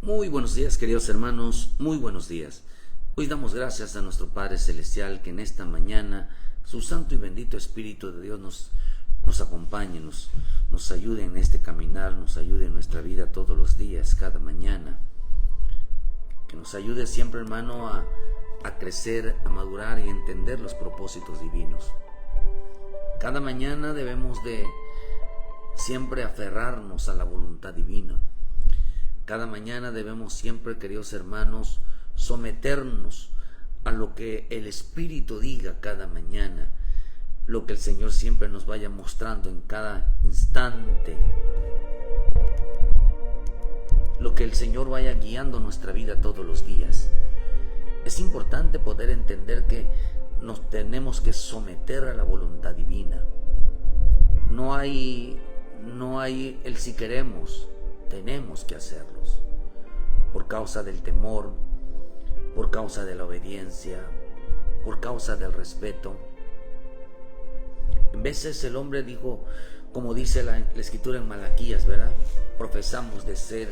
Muy buenos días, queridos hermanos, muy buenos días. Hoy damos gracias a nuestro Padre Celestial que en esta mañana su santo y bendito Espíritu de Dios nos acompañe, nos ayude en este caminar, nos ayude en nuestra vida todos los días, cada mañana. Que nos ayude siempre, hermano, a crecer, a madurar y a entender los propósitos divinos. Cada mañana debemos de siempre aferrarnos a la voluntad divina. Cada mañana debemos siempre, queridos hermanos, someternos a lo que el Espíritu diga cada mañana, lo que el Señor siempre nos vaya mostrando en cada instante, lo que el Señor vaya guiando nuestra vida todos los días. Es importante poder entender que nos tenemos que someter a la voluntad divina. No hay el si queremos. Tenemos que hacerlos por causa del temor, por causa de la obediencia, por causa del respeto. En veces el hombre dijo, como dice la escritura en Malaquías, ¿verdad? Profesamos de ser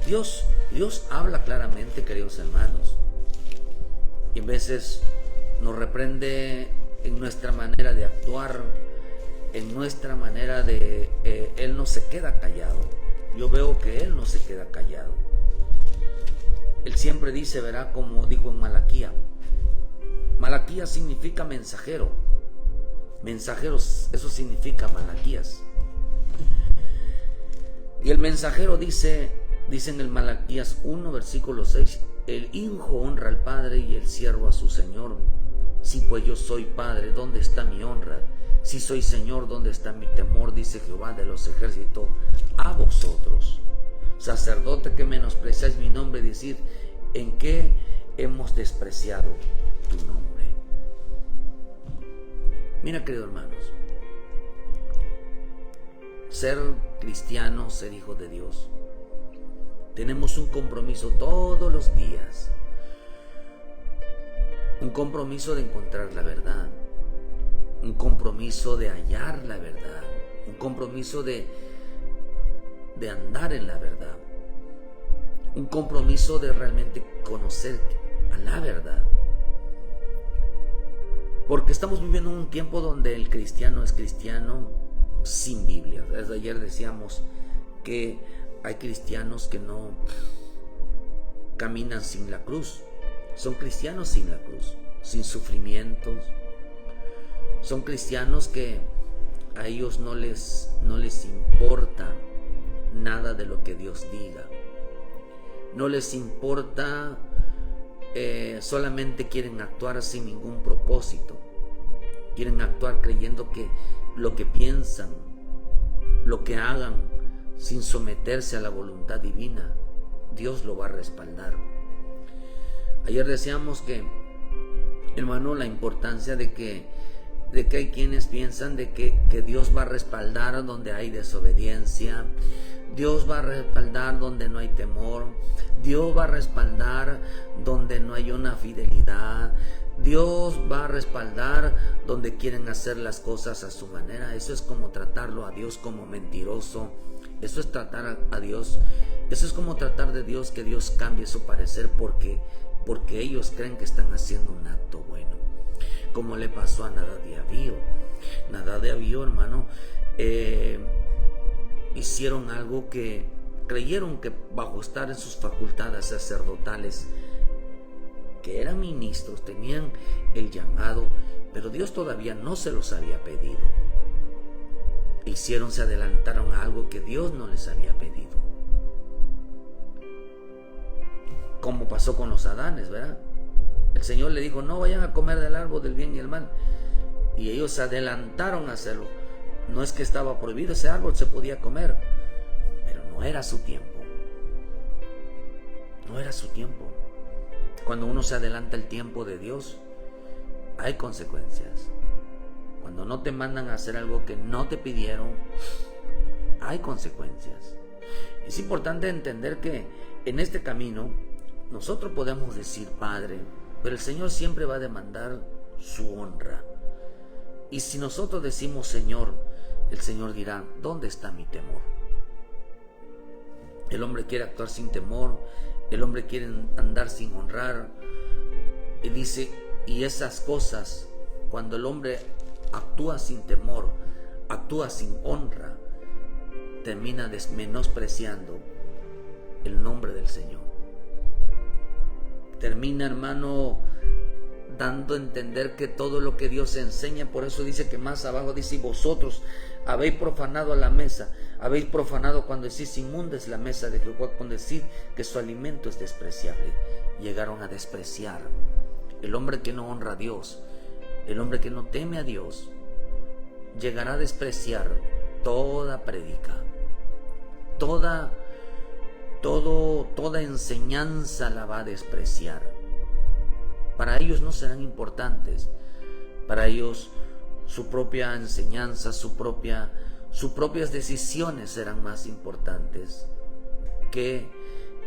Dios. Dios habla claramente, queridos hermanos. Y en veces nos reprende en nuestra manera de actuar, en nuestra manera de... Él no se queda callado. Yo veo que Él no se queda callado. Él siempre dice, verá, como dijo en Malaquía. Malaquías significa mensajero. Mensajeros, eso significa Malaquías. Y el mensajero dice en el Malaquías 1, versículo 6, el hijo honra al padre y el siervo a su señor. Si pues yo soy padre, ¿dónde está mi honra? Si soy Señor, ¿dónde está mi temor? Dice Jehová de los ejércitos a vosotros, sacerdote que menospreciáis mi nombre, decir, ¿en qué hemos despreciado tu nombre? Mira, queridos hermanos, ser cristiano, ser hijo de Dios, tenemos un compromiso todos los días, un compromiso de encontrar la verdad, un compromiso de hallar la verdad, un compromiso de andar en la verdad, un compromiso de realmente conocer a la verdad. Porque estamos viviendo un tiempo donde el cristiano es cristiano sin Biblia. Desde ayer decíamos que hay cristianos que no caminan sin la cruz, son cristianos sin la cruz, sin sufrimientos. Son cristianos que a ellos no les importa nada de lo que Dios diga. No les importa, solamente quieren actuar sin ningún propósito. Quieren actuar creyendo que lo que piensan, lo que hagan, sin someterse a la voluntad divina, Dios lo va a respaldar. Ayer decíamos que, hermano, la importancia de que hay quienes piensan de que Dios va a respaldar donde hay desobediencia, Dios va a respaldar donde no hay temor, Dios va a respaldar donde no hay una fidelidad, Dios va a respaldar donde quieren hacer las cosas a su manera. Eso es como tratarlo a Dios como mentiroso, eso es tratar a Dios, eso es como tratar de Dios que Dios cambie su parecer porque ellos creen que están haciendo un acto bueno. Como le pasó a Nadab y Abiú. Nadab y Abiú, hermano, hicieron algo que creyeron que bajo estar en sus facultades sacerdotales, que eran ministros, tenían el llamado, pero Dios todavía no se los había pedido. Se adelantaron a algo que Dios no les había pedido. Como pasó con los Adanes, ¿verdad? El Señor le dijo, no vayan a comer del árbol del bien y el mal. Y ellos se adelantaron a hacerlo. No es que estaba prohibido, ese árbol se podía comer, pero no era su tiempo. No era su tiempo. Cuando uno se adelanta el tiempo de Dios, hay consecuencias. Cuando no te mandan a hacer algo que no te pidieron, hay consecuencias. Es importante entender que en este camino nosotros podemos decir Padre, pero el Señor siempre va a demandar su honra. Y si nosotros decimos Señor, el Señor dirá, ¿dónde está mi temor? El hombre quiere actuar sin temor, el hombre quiere andar sin honrar. Y dice, y esas cosas, cuando el hombre actúa sin temor, actúa sin honra, termina menospreciando el nombre del Señor. Termina, hermano, dando a entender que todo lo que Dios enseña, por eso dice que más abajo dice, vosotros habéis profanado la mesa, habéis profanado cuando decís inmunda es la mesa de Jehová, cuando decís que su alimento es despreciable. Llegaron a despreciar. El hombre que no honra a Dios, el hombre que no teme a Dios, llegará a despreciar toda prédica, toda enseñanza la va a despreciar. Para ellos no serán importantes. Para ellos su propia enseñanza, sus propias decisiones serán más importantes que,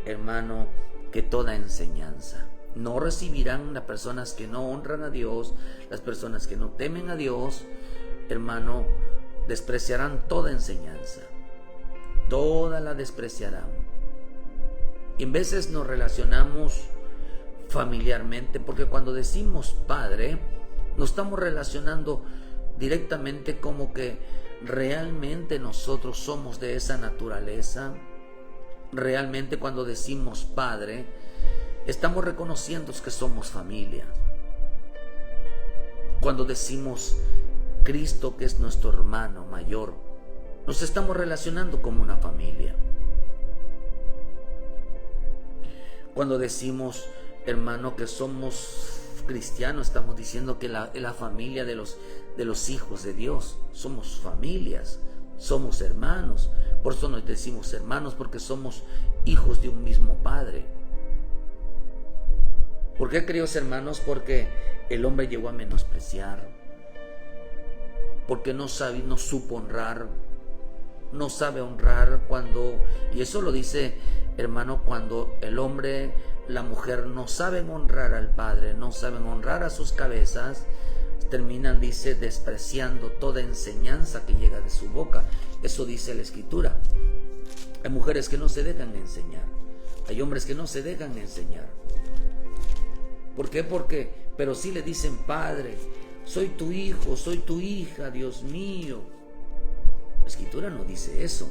hermano, que toda enseñanza. No recibirán las personas que no honran a Dios, las personas que no temen a Dios, hermano, despreciarán toda enseñanza. Toda la despreciarán. Y en veces nos relacionamos familiarmente, porque cuando decimos padre, nos estamos relacionando directamente como que realmente nosotros somos de esa naturaleza. Realmente cuando decimos padre, estamos reconociendo que somos familia. Cuando decimos Cristo, que es nuestro hermano mayor, nos estamos relacionando como una familia. Cuando decimos, hermano, que somos cristianos, estamos diciendo que la familia de los hijos de Dios, somos familias, somos hermanos. Por eso nos decimos hermanos, porque somos hijos de un mismo Padre. ¿Por qué, queridos hermanos? Porque el hombre llegó a menospreciar, porque no supo honrar, no sabe honrar y eso lo dice, hermano, cuando el hombre, la mujer no saben honrar al Padre, no saben honrar a sus cabezas, terminan, dice, despreciando toda enseñanza que llega de su boca. Eso dice la Escritura. Hay mujeres que no se dejan enseñar, hay hombres que no se dejan enseñar. ¿Por qué? Pero sí le dicen, Padre, soy tu hijo, soy tu hija, Dios mío. La Escritura no dice eso.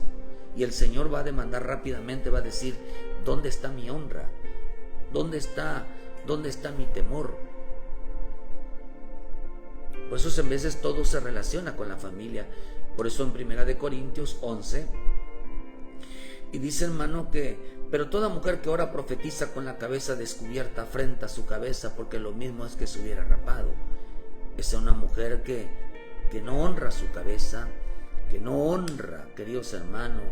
Y el Señor va a demandar rápidamente, va a decir, ¿dónde está mi honra? ¿Dónde está mi temor? Por eso en veces todo se relaciona con la familia. Por eso en 1 Corintios 11, y dice, hermano, pero toda mujer que ahora profetiza con la cabeza descubierta afrenta su cabeza, porque lo mismo es que se hubiera rapado. Esa es una mujer que no honra su cabeza, que no honra, queridos hermanos,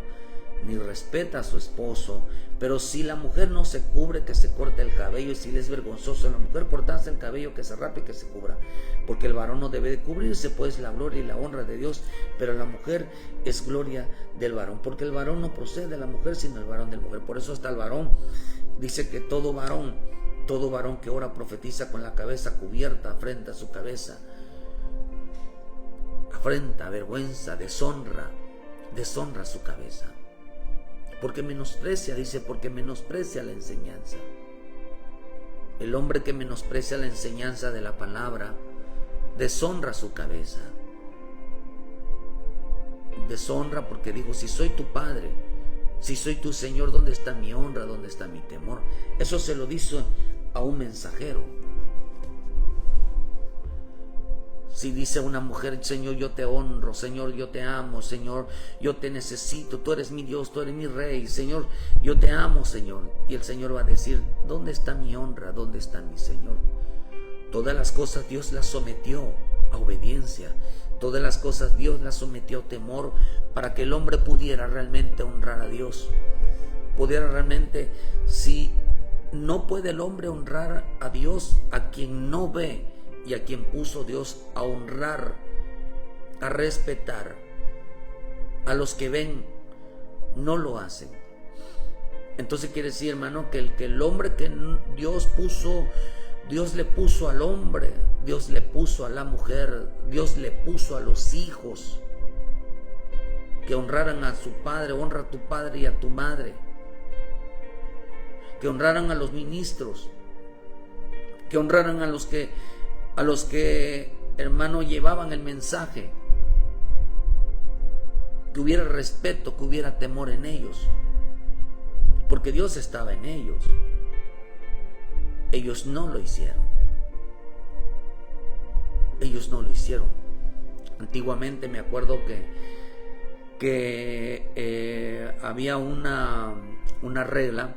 ni respeta a su esposo. Pero si la mujer no se cubre, que se corte el cabello, y si le es vergonzoso a la mujer cortarse el cabello, que se rape y que se cubra, porque el varón no debe de cubrirse, pues la gloria y la honra de Dios, pero la mujer es gloria del varón, porque el varón no procede de la mujer, sino el varón de la mujer. Por eso hasta el varón dice que todo varón que ahora profetiza con la cabeza cubierta, afrenta su cabeza, afrenta, avergüenza, deshonra su cabeza. Porque menosprecia, dice, porque menosprecia la enseñanza. El hombre que menosprecia la enseñanza de la palabra, deshonra su cabeza. Deshonra porque dijo, si soy tu Padre, si soy tu Señor, ¿dónde está mi honra? ¿Dónde está mi temor? Eso se lo dice a un mensajero. Si dice una mujer, Señor, yo te honro, Señor, yo te amo, Señor, yo te necesito, tú eres mi Dios, tú eres mi Rey, Señor, yo te amo, Señor. Y el Señor va a decir, ¿dónde está mi honra? ¿Dónde está mi Señor? Todas las cosas Dios las sometió a obediencia. Todas las cosas Dios las sometió a temor, para que el hombre pudiera realmente honrar a Dios. Pudiera realmente, si no puede el hombre honrar a Dios, a quien no ve, y a quien puso Dios a honrar, a respetar, a los que ven, no lo hacen. Entonces quiere decir, hermano, que el hombre que Dios le puso al hombre, Dios le puso a la mujer, Dios le puso a los hijos, que honraran a su padre. Honra a tu padre y a tu madre. que honraran a los ministros, que honraran a los que hermano llevaban el mensaje, que hubiera respeto, que hubiera temor en ellos, porque Dios estaba en ellos. Ellos no lo hicieron. Ellos no lo hicieron. Antiguamente me acuerdo que había una regla,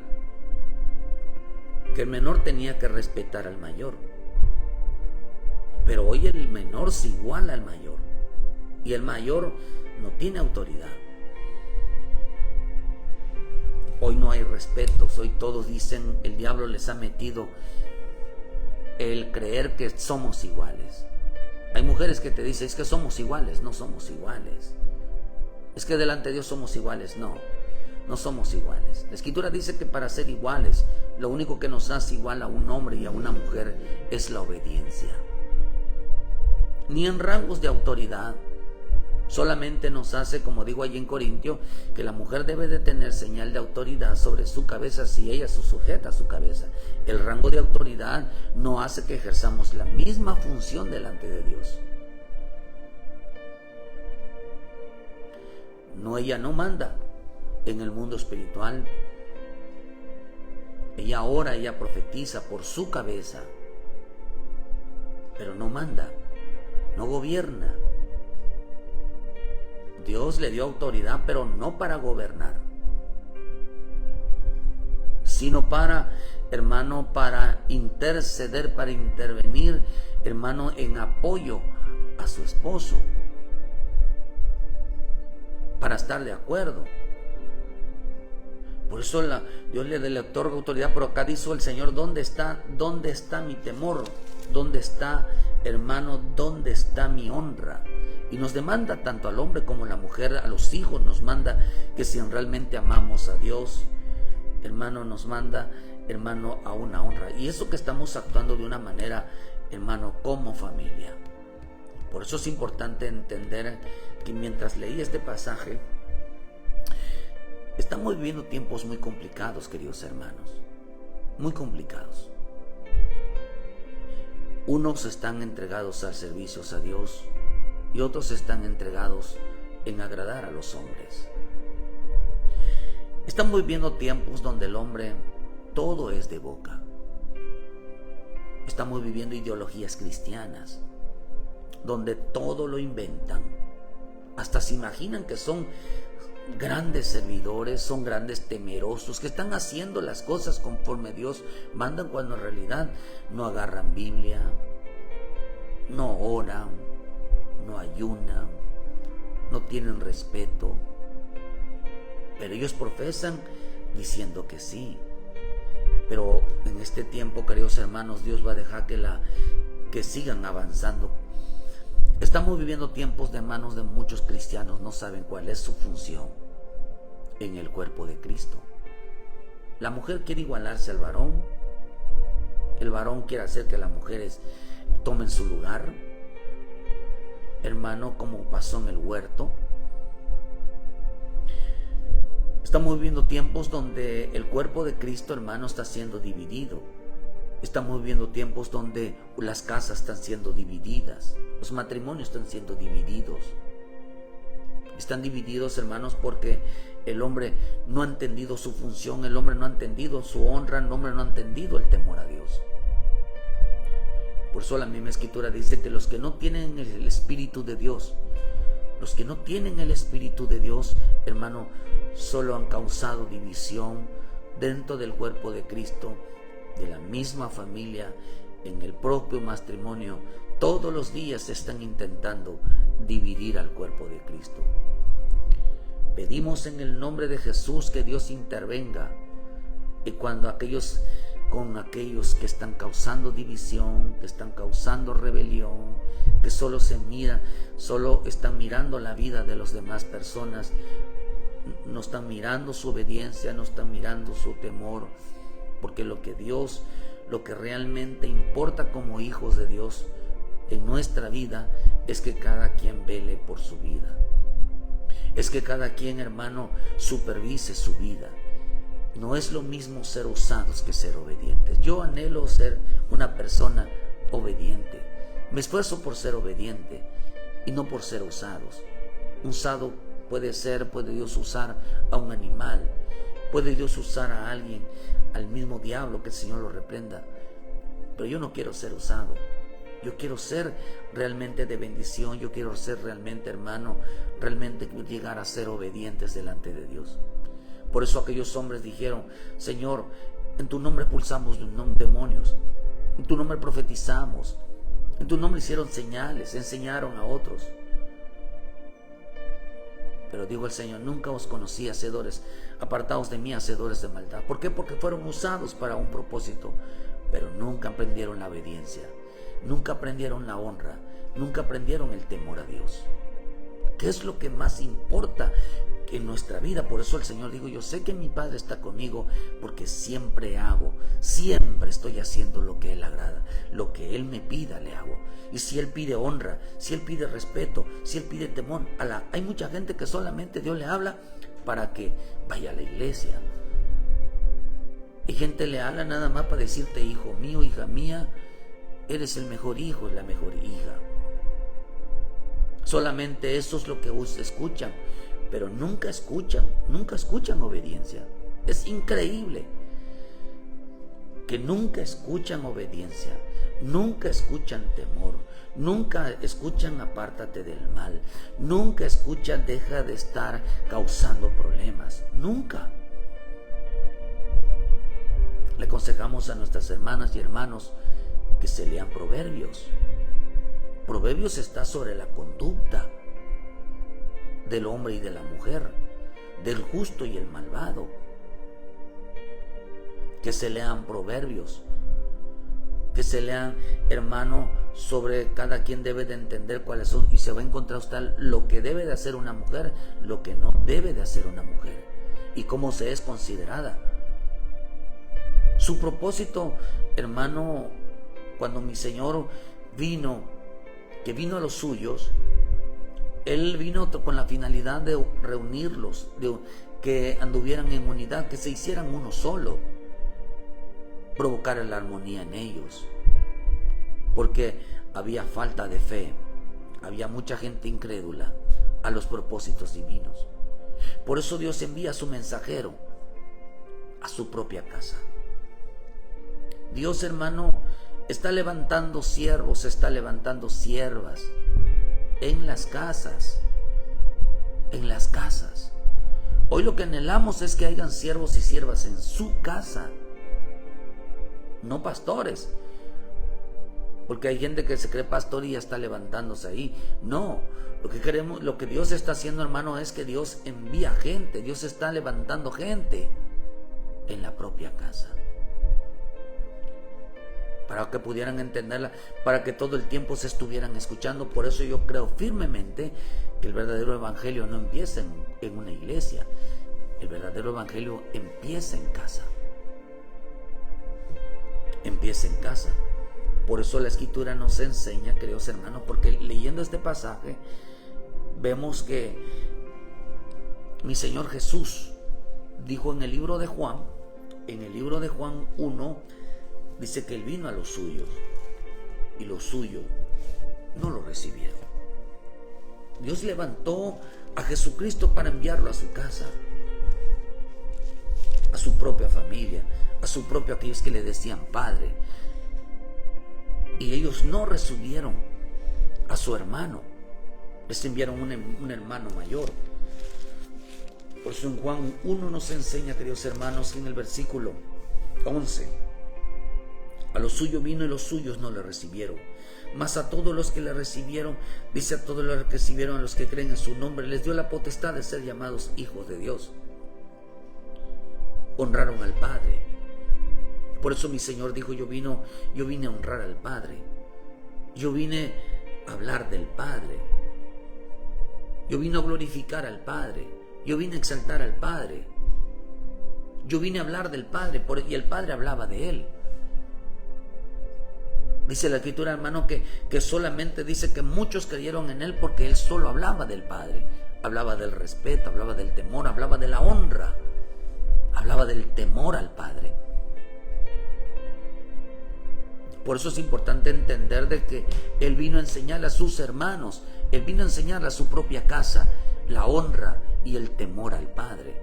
que el menor tenía que respetar al mayor. Pero hoy el menor se iguala al mayor, y el mayor no tiene autoridad. Hoy no hay respetos, hoy todos dicen, el diablo les ha metido el creer que somos iguales. Hay mujeres que te dicen, es que somos iguales. No somos iguales. Es que delante de Dios somos iguales. No somos iguales. La Escritura dice que para ser iguales, lo único que nos hace igual a un hombre y a una mujer es la obediencia. Ni en rangos de autoridad. Solamente nos hace, como digo allí en Corintio, que la mujer debe de tener señal de autoridad sobre su cabeza si ella se sujeta a su cabeza. El rango de autoridad no hace que ejerzamos la misma función delante de Dios. No, ella no manda en el mundo espiritual. Ella ora, ella profetiza por su cabeza, pero no manda, no gobierna. Dios le dio autoridad, pero no para gobernar, sino para, hermano, para interceder, para intervenir, hermano, en apoyo a su esposo, para estar de acuerdo. Por eso Dios le otorga autoridad, pero acá dice el Señor, ¿dónde está mi temor? ¿Dónde está, hermano, dónde está mi honra? Y nos demanda tanto al hombre como a la mujer, a los hijos nos manda que si realmente amamos a Dios, hermano, nos manda, hermano, a una honra. Y eso que estamos actuando de una manera, hermano, como familia. Por eso es importante entender que mientras leí este pasaje, estamos viviendo tiempos muy complicados, queridos hermanos, muy complicados. Unos están entregados al servicio a Dios y otros están entregados en agradar a los hombres. Estamos viviendo tiempos donde el hombre todo es de boca. Estamos viviendo ideologías cristianas donde todo lo inventan. Hasta se imaginan que son grandes servidores, son grandes temerosos, que están haciendo las cosas conforme Dios manda, cuando en realidad no agarran Biblia, no oran, no ayunan, no tienen respeto, pero ellos profesan diciendo que sí. Pero en este tiempo, queridos hermanos, Dios va a dejar que sigan avanzando. Estamos viviendo tiempos de manos de muchos cristianos, no saben cuál es su función en el cuerpo de Cristo. La mujer quiere igualarse al varón, el varón quiere hacer que las mujeres tomen su lugar, hermano, como pasó en el huerto. Estamos viviendo tiempos donde el cuerpo de Cristo, hermano, está siendo dividido. Estamos viviendo tiempos donde las casas están siendo divididas, los matrimonios están siendo divididos. Están divididos, hermanos, porque el hombre no ha entendido su función, el hombre no ha entendido su honra, el hombre no ha entendido el temor a Dios. Por eso la misma Escritura dice que los que no tienen el Espíritu de Dios, los que no tienen el Espíritu de Dios, hermano, solo han causado división dentro del cuerpo de Cristo, de la misma familia, en el propio matrimonio. Todos los días están intentando dividir al cuerpo de Cristo. Pedimos en el nombre de Jesús que Dios intervenga, y cuando aquellos que están causando división, que están causando rebelión, que solo están mirando la vida de las demás personas, no están mirando su obediencia, no están mirando su temor, porque lo que realmente importa como hijos de Dios en nuestra vida es que cada quien vele por su vida, es que cada quien, hermano, supervise su vida, No es lo mismo ser usados que ser obedientes. Yo anhelo ser una persona obediente. Me esfuerzo por ser obediente y no por ser usados. Usado puede Dios usar a un animal, puede Dios usar a alguien, al mismo diablo, que el Señor lo reprenda. Pero yo no quiero ser usado. Yo quiero ser realmente de bendición. Yo quiero ser realmente, hermano, realmente llegar a ser obedientes delante de Dios. Por eso aquellos hombres dijeron: Señor, en tu nombre expulsamos demonios, en tu nombre profetizamos, en tu nombre hicieron señales, enseñaron a otros. Pero dijo el Señor: nunca os conocí, hacedores, apartados de mí, hacedores de maldad. ¿Por qué? Porque fueron usados para un propósito, pero nunca aprendieron la obediencia, nunca aprendieron la honra, nunca aprendieron el temor a Dios. ¿Qué es lo que más importa en nuestra vida? Por eso el Señor dijo: yo sé que mi Padre está conmigo, porque siempre estoy haciendo lo que Él agrada, lo que Él me pida le hago. Y si Él pide honra, si Él pide respeto, si Él pide temor, hay mucha gente que solamente Dios le habla para que vaya a la iglesia. Hay gente que le habla nada más para decirte: hijo mío, hija mía, eres el mejor hijo, la mejor hija. Solamente eso es lo que escuchan, pero nunca escuchan obediencia. Es increíble que nunca escuchan obediencia, nunca escuchan temor, nunca escuchan apártate del mal, nunca escuchan deja de estar causando problemas, nunca. Le aconsejamos a nuestras hermanas y hermanos que se lean Proverbios. Proverbios está sobre la conducta del hombre y de la mujer, del justo y el malvado. Que se lean Proverbios, que se lean, hermano, sobre cada quien debe de entender cuáles son, y se va a encontrar usted lo que debe de hacer una mujer, lo que no debe de hacer una mujer, y cómo se es considerada. Su propósito, hermano, cuando mi Señor que vino a los suyos, Él vino con la finalidad de reunirlos, de que anduvieran en unidad, que se hicieran uno solo, provocar la armonía en ellos, porque había falta de fe, había mucha gente incrédula a los propósitos divinos. Por eso Dios envía a su mensajero a su propia casa. Dios, hermano, está levantando siervos, está levantando siervas en las casas, en las casas. Hoy lo que anhelamos es que hayan siervos y siervas en su casa, no pastores, porque hay gente que se cree pastor y ya está levantándose ahí. No, lo que Dios está haciendo, hermano, es que Dios envía gente, Dios está levantando gente en la propia casa, para que pudieran entenderla, para que todo el tiempo se estuvieran escuchando. Por eso yo creo firmemente que el verdadero evangelio no empieza en una iglesia. El verdadero evangelio empieza en casa. Empieza en casa. Por eso la Escritura nos enseña, queridos hermanos, porque leyendo este pasaje vemos que mi Señor Jesús dijo en el libro de Juan 1, dice que Él vino a los suyos y los suyos no lo recibieron. Dios levantó a Jesucristo para enviarlo a su casa, a su propia familia, a su propio aquellos que le decían Padre. Y ellos no recibieron a su hermano, les enviaron un hermano mayor. Por eso en Juan 1 nos enseña, queridos hermanos, en el versículo 11: a los suyos vino y los suyos no le recibieron. Mas a todos los que le recibieron, dice, a todos los que recibieron, a los que creen en su nombre, les dio la potestad de ser llamados hijos de Dios. Honraron al Padre. Por eso mi Señor dijo: yo vine a honrar al Padre. Yo vine a hablar del Padre. Yo vine a glorificar al Padre. Yo vine a exaltar al Padre. Yo vine a hablar del Padre, y el Padre hablaba de Él. Dice la Escritura, hermano, que solamente dice que muchos creyeron en Él porque Él solo hablaba del Padre. Hablaba del respeto, hablaba del temor, hablaba de la honra hablaba del temor al Padre. Por eso es importante entender de que Él vino a enseñar a sus hermanos, Él vino a enseñar a su propia casa la honra y el temor al Padre.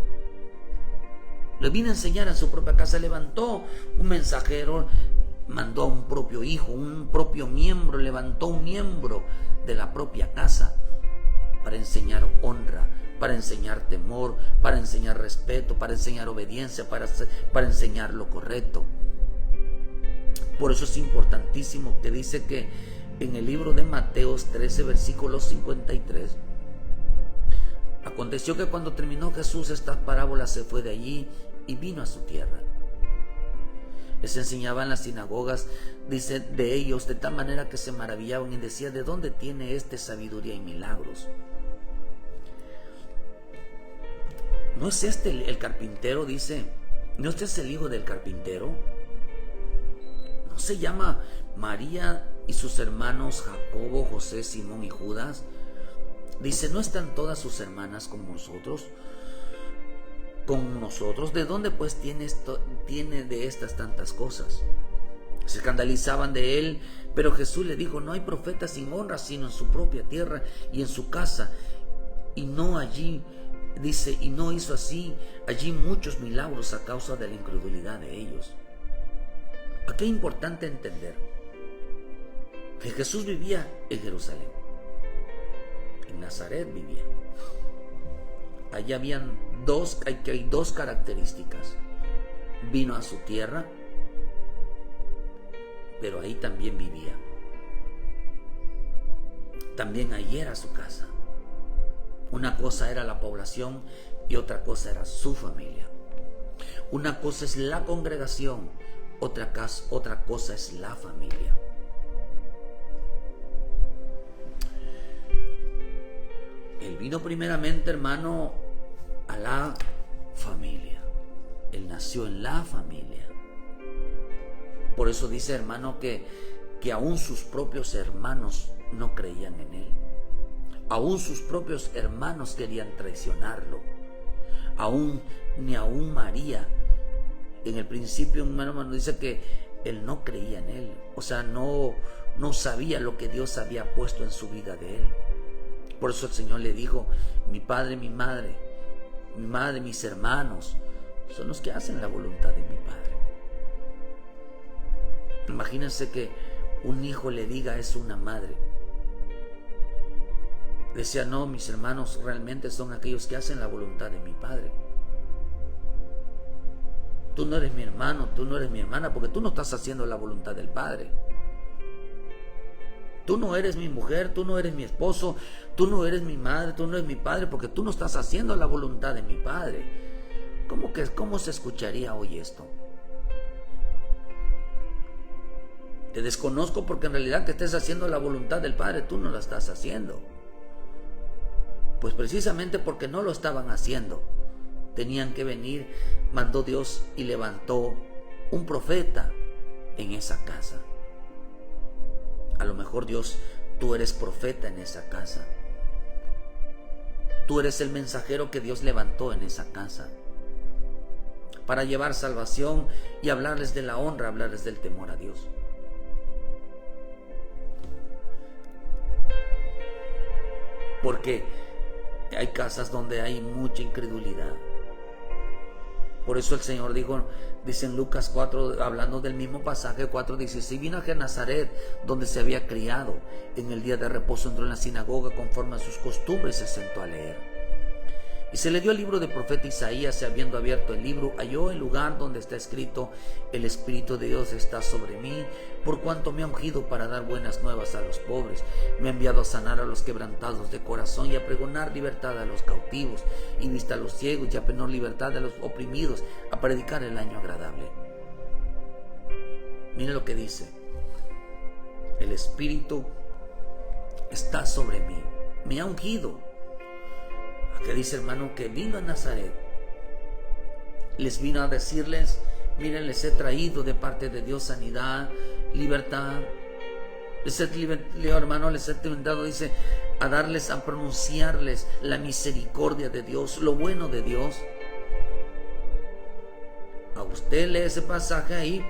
Le vino a enseñar a su propia casa, levantó un mensajero, mandó a un propio hijo, un propio miembro, levantó un miembro de la propia casa para enseñar honra, para enseñar temor, para enseñar respeto, para enseñar obediencia, para enseñar lo correcto. Por eso es importantísimo que dice que en el libro de Mateos 13, versículo 53, aconteció que cuando terminó Jesús estas parábolas se fue de allí y vino a su tierra. Les enseñaba en las sinagogas, dice, de ellos, de tal manera que se maravillaban y decían, ¿de dónde tiene este sabiduría y milagros? ¿No es este el carpintero? Dice, ¿no este es el hijo del carpintero? ¿No se llama María y sus hermanos Jacobo, José, Simón y Judas? Dice, ¿no están todas sus hermanas con nosotros? ¿De dónde pues tiene de estas tantas cosas? Se escandalizaban de él, pero Jesús le dijo, no hay profeta sin honra sino en su propia tierra y en su casa, y no allí. Dice, y no hizo así allí muchos milagros a causa de la incredulidad de ellos. Aquí es importante entender que Jesús vivía en Jerusalén, en Nazaret vivía. Allí hay dos características. Vino a su tierra, pero ahí también vivía. También ahí era su casa. Una cosa era la población y otra cosa era su familia. Una cosa es la congregación, otra cosa es la familia. Él vino primeramente, hermano, a la familia. Él nació en la familia. Por eso dice, hermano, que aún sus propios hermanos no creían en él. Aún sus propios hermanos querían traicionarlo. Ni aún María. En el principio, hermano, dice que él no creía en él. O sea, no sabía lo que Dios había puesto en su vida de él. Por eso el Señor le dijo, mi padre, mi madre, mis hermanos, son los que hacen la voluntad de mi Padre. Imagínense que un hijo le diga eso a una madre. Decía, no, mis hermanos realmente son aquellos que hacen la voluntad de mi Padre. Tú no eres mi hermano, tú no eres mi hermana, porque tú no estás haciendo la voluntad del Padre. Tú no eres mi mujer, tú no eres mi esposo, tú no eres mi madre, tú no eres mi padre, porque tú no estás haciendo la voluntad de mi Padre. ¿Cómo se escucharía hoy esto? Te desconozco porque en realidad que estés haciendo la voluntad del Padre, tú no la estás haciendo. Pues precisamente porque no lo estaban haciendo, tenían que venir, mandó Dios y levantó un profeta en esa casa. A lo mejor Dios, tú eres profeta en esa casa. Tú eres el mensajero que Dios levantó en esa casa para llevar salvación y hablarles de la honra, hablarles del temor a Dios. Porque hay casas donde hay mucha incredulidad. Por eso el Señor dice en Lucas 4, hablando del mismo pasaje 4:16, vino a Nazaret, donde se había criado. En el día de reposo entró en la sinagoga conforme a sus costumbres, se sentó a leer. Y se le dio el libro del profeta Isaías, y habiendo abierto el libro, halló el lugar donde está escrito, el Espíritu de Dios está sobre mí, por cuanto me ha ungido para dar buenas nuevas a los pobres. Me ha enviado a sanar a los quebrantados de corazón y a pregonar libertad a los cautivos y vista a los ciegos y a pregonar libertad a los oprimidos, a predicar el año agradable. Mire lo que dice: el Espíritu está sobre mí, me ha ungido. Que dice, hermano, que vino a Nazaret, les vino a decirles, miren, les he traído de parte de Dios sanidad, libertad, les he dado, dice, a darles, a pronunciarles la misericordia de Dios, lo bueno de Dios. usted lee ese pasaje ahí,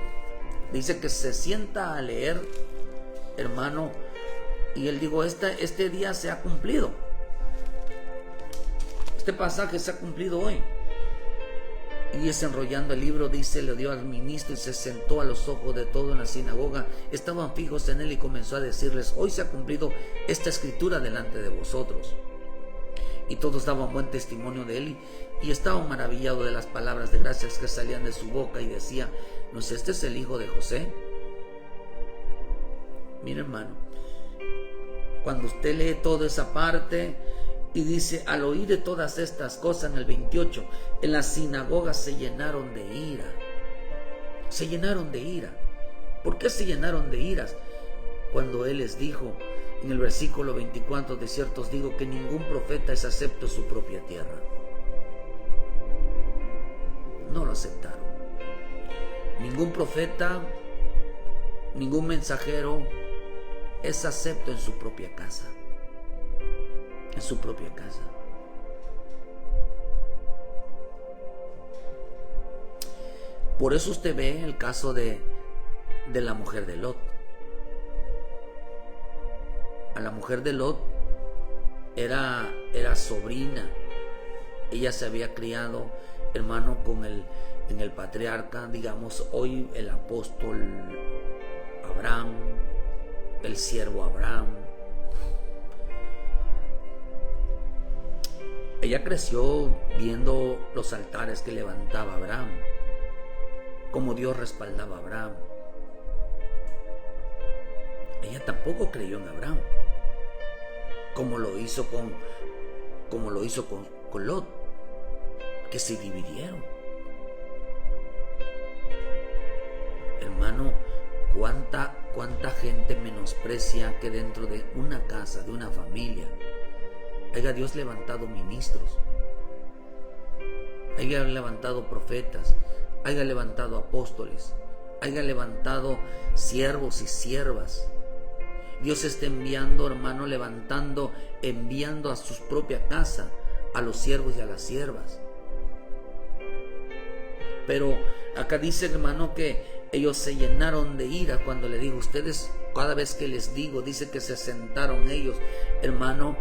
dice que se sienta a leer, hermano, y él dijo, este día se ha cumplido. Este pasaje se ha cumplido hoy. Y desenrollando el libro, dice, le dio al ministro y se sentó a los ojos de todo en la sinagoga. Estaban fijos en él y comenzó a decirles, hoy se ha cumplido esta escritura delante de vosotros. Y todos daban buen testimonio de él y estaban maravillados de las palabras de gracias que salían de su boca, y decía, ¿no es este el hijo de José? Mira, hermano, cuando usted lee toda esa parte y dice, al oír de todas estas cosas, en el 28, en la sinagoga se llenaron de ira. Se llenaron de ira. ¿Por qué se llenaron de iras? Cuando él les dijo, en el versículo 24, de cierto os digo que ningún profeta es acepto en su propia tierra. No lo aceptaron. Ningún profeta, ningún mensajero es acepto en su propia casa. En su propia casa. Por eso usted ve el caso de la mujer de Lot. A la mujer de Lot era sobrina. Ella se había criado, hermano, en el patriarca, digamos, hoy el apóstol Abraham, el siervo Abraham. Ella creció viendo los altares que levantaba Abraham, cómo Dios respaldaba a Abraham. Ella tampoco creyó en Abraham, como lo hizo con Lot, que se dividieron. Hermano, cuánta gente menosprecia que dentro de una casa, de una familia, haya Dios levantado ministros, haya levantado profetas, haya levantado apóstoles, haya levantado siervos y siervas. Dios está enviando, hermano, enviando a su propia casa a los siervos y a las siervas. Pero acá dice, hermano, que ellos se llenaron de ira cuando le digo, ustedes, cada vez que les digo, dice que se sentaron ellos, hermano,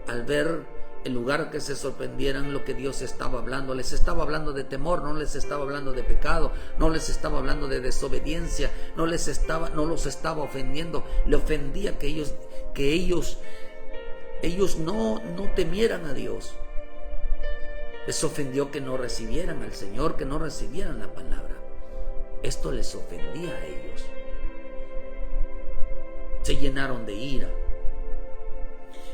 al ver en lugar que se sorprendieran lo que Dios estaba hablando. Les estaba hablando de temor, no les estaba hablando de pecado, no les estaba hablando de desobediencia, no los estaba ofendiendo. Le ofendía que ellos no temieran a Dios. Les ofendió que no recibieran al Señor, que no recibieran la palabra. Esto les ofendía a ellos. Se llenaron de ira.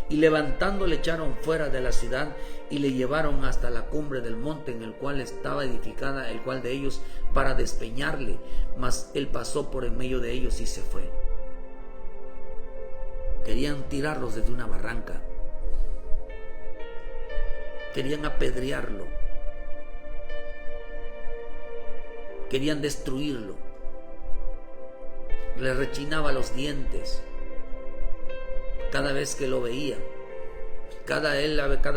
Y levantando le echaron fuera de la ciudad y le llevaron hasta la cumbre del monte en el cual estaba edificada el cual de ellos, para despeñarle. Mas él pasó por en medio de ellos y se fue. Querían tirarlos desde una barranca. Querían apedrearlo. Querían destruirlo. Le rechinaba los dientes cada vez que lo veía, cada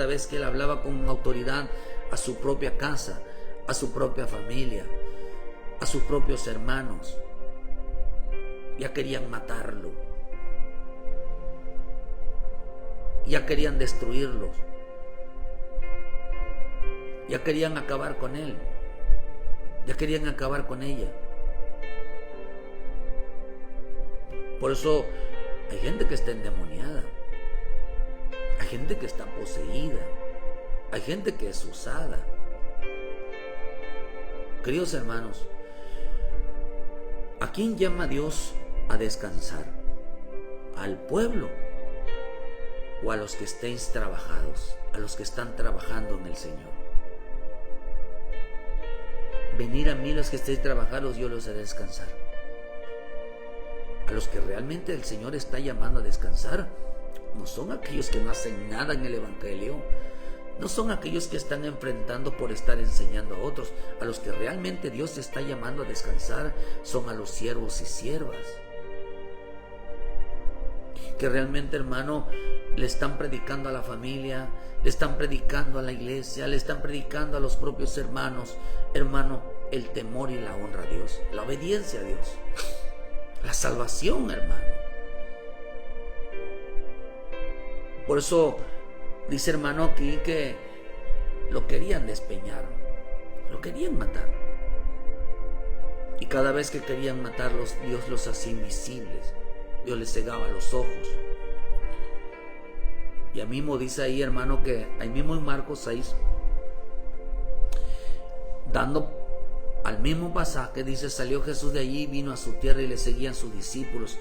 vez que él hablaba con autoridad a su propia casa, a su propia familia, a sus propios hermanos. Ya querían matarlo, ya querían destruirlos, ya querían acabar con él, ya querían acabar con ella. Por eso hay gente que está endemoniada, hay gente que está poseída, hay gente que es usada. Queridos hermanos, ¿a quién llama Dios a descansar? ¿Al pueblo o a los que estéis trabajados, a los que están trabajando en el Señor? Venir a mí los que estéis trabajados, yo los haré descansar. A los que realmente el Señor está llamando a descansar no son aquellos que no hacen nada en el Evangelio, no son aquellos que están enfrentando por estar enseñando a otros. A los que realmente Dios está llamando a descansar son a los siervos y siervas, que realmente, hermano, le están predicando a la familia, le están predicando a la iglesia, le están predicando a los propios hermanos. Hermano, el temor y la honra a Dios, la obediencia a Dios, la salvación, hermano. Por eso dice, hermano, aquí que lo querían despeñar, lo querían matar. Y cada vez que querían matarlos, Dios los hacía invisibles. Dios les cegaba los ojos. Y ahí mismo dice ahí, hermano, que ahí mismo en Marcos 6, dando al mismo pasaje, dice, salió Jesús de allí, vino a su tierra y le seguían sus discípulos.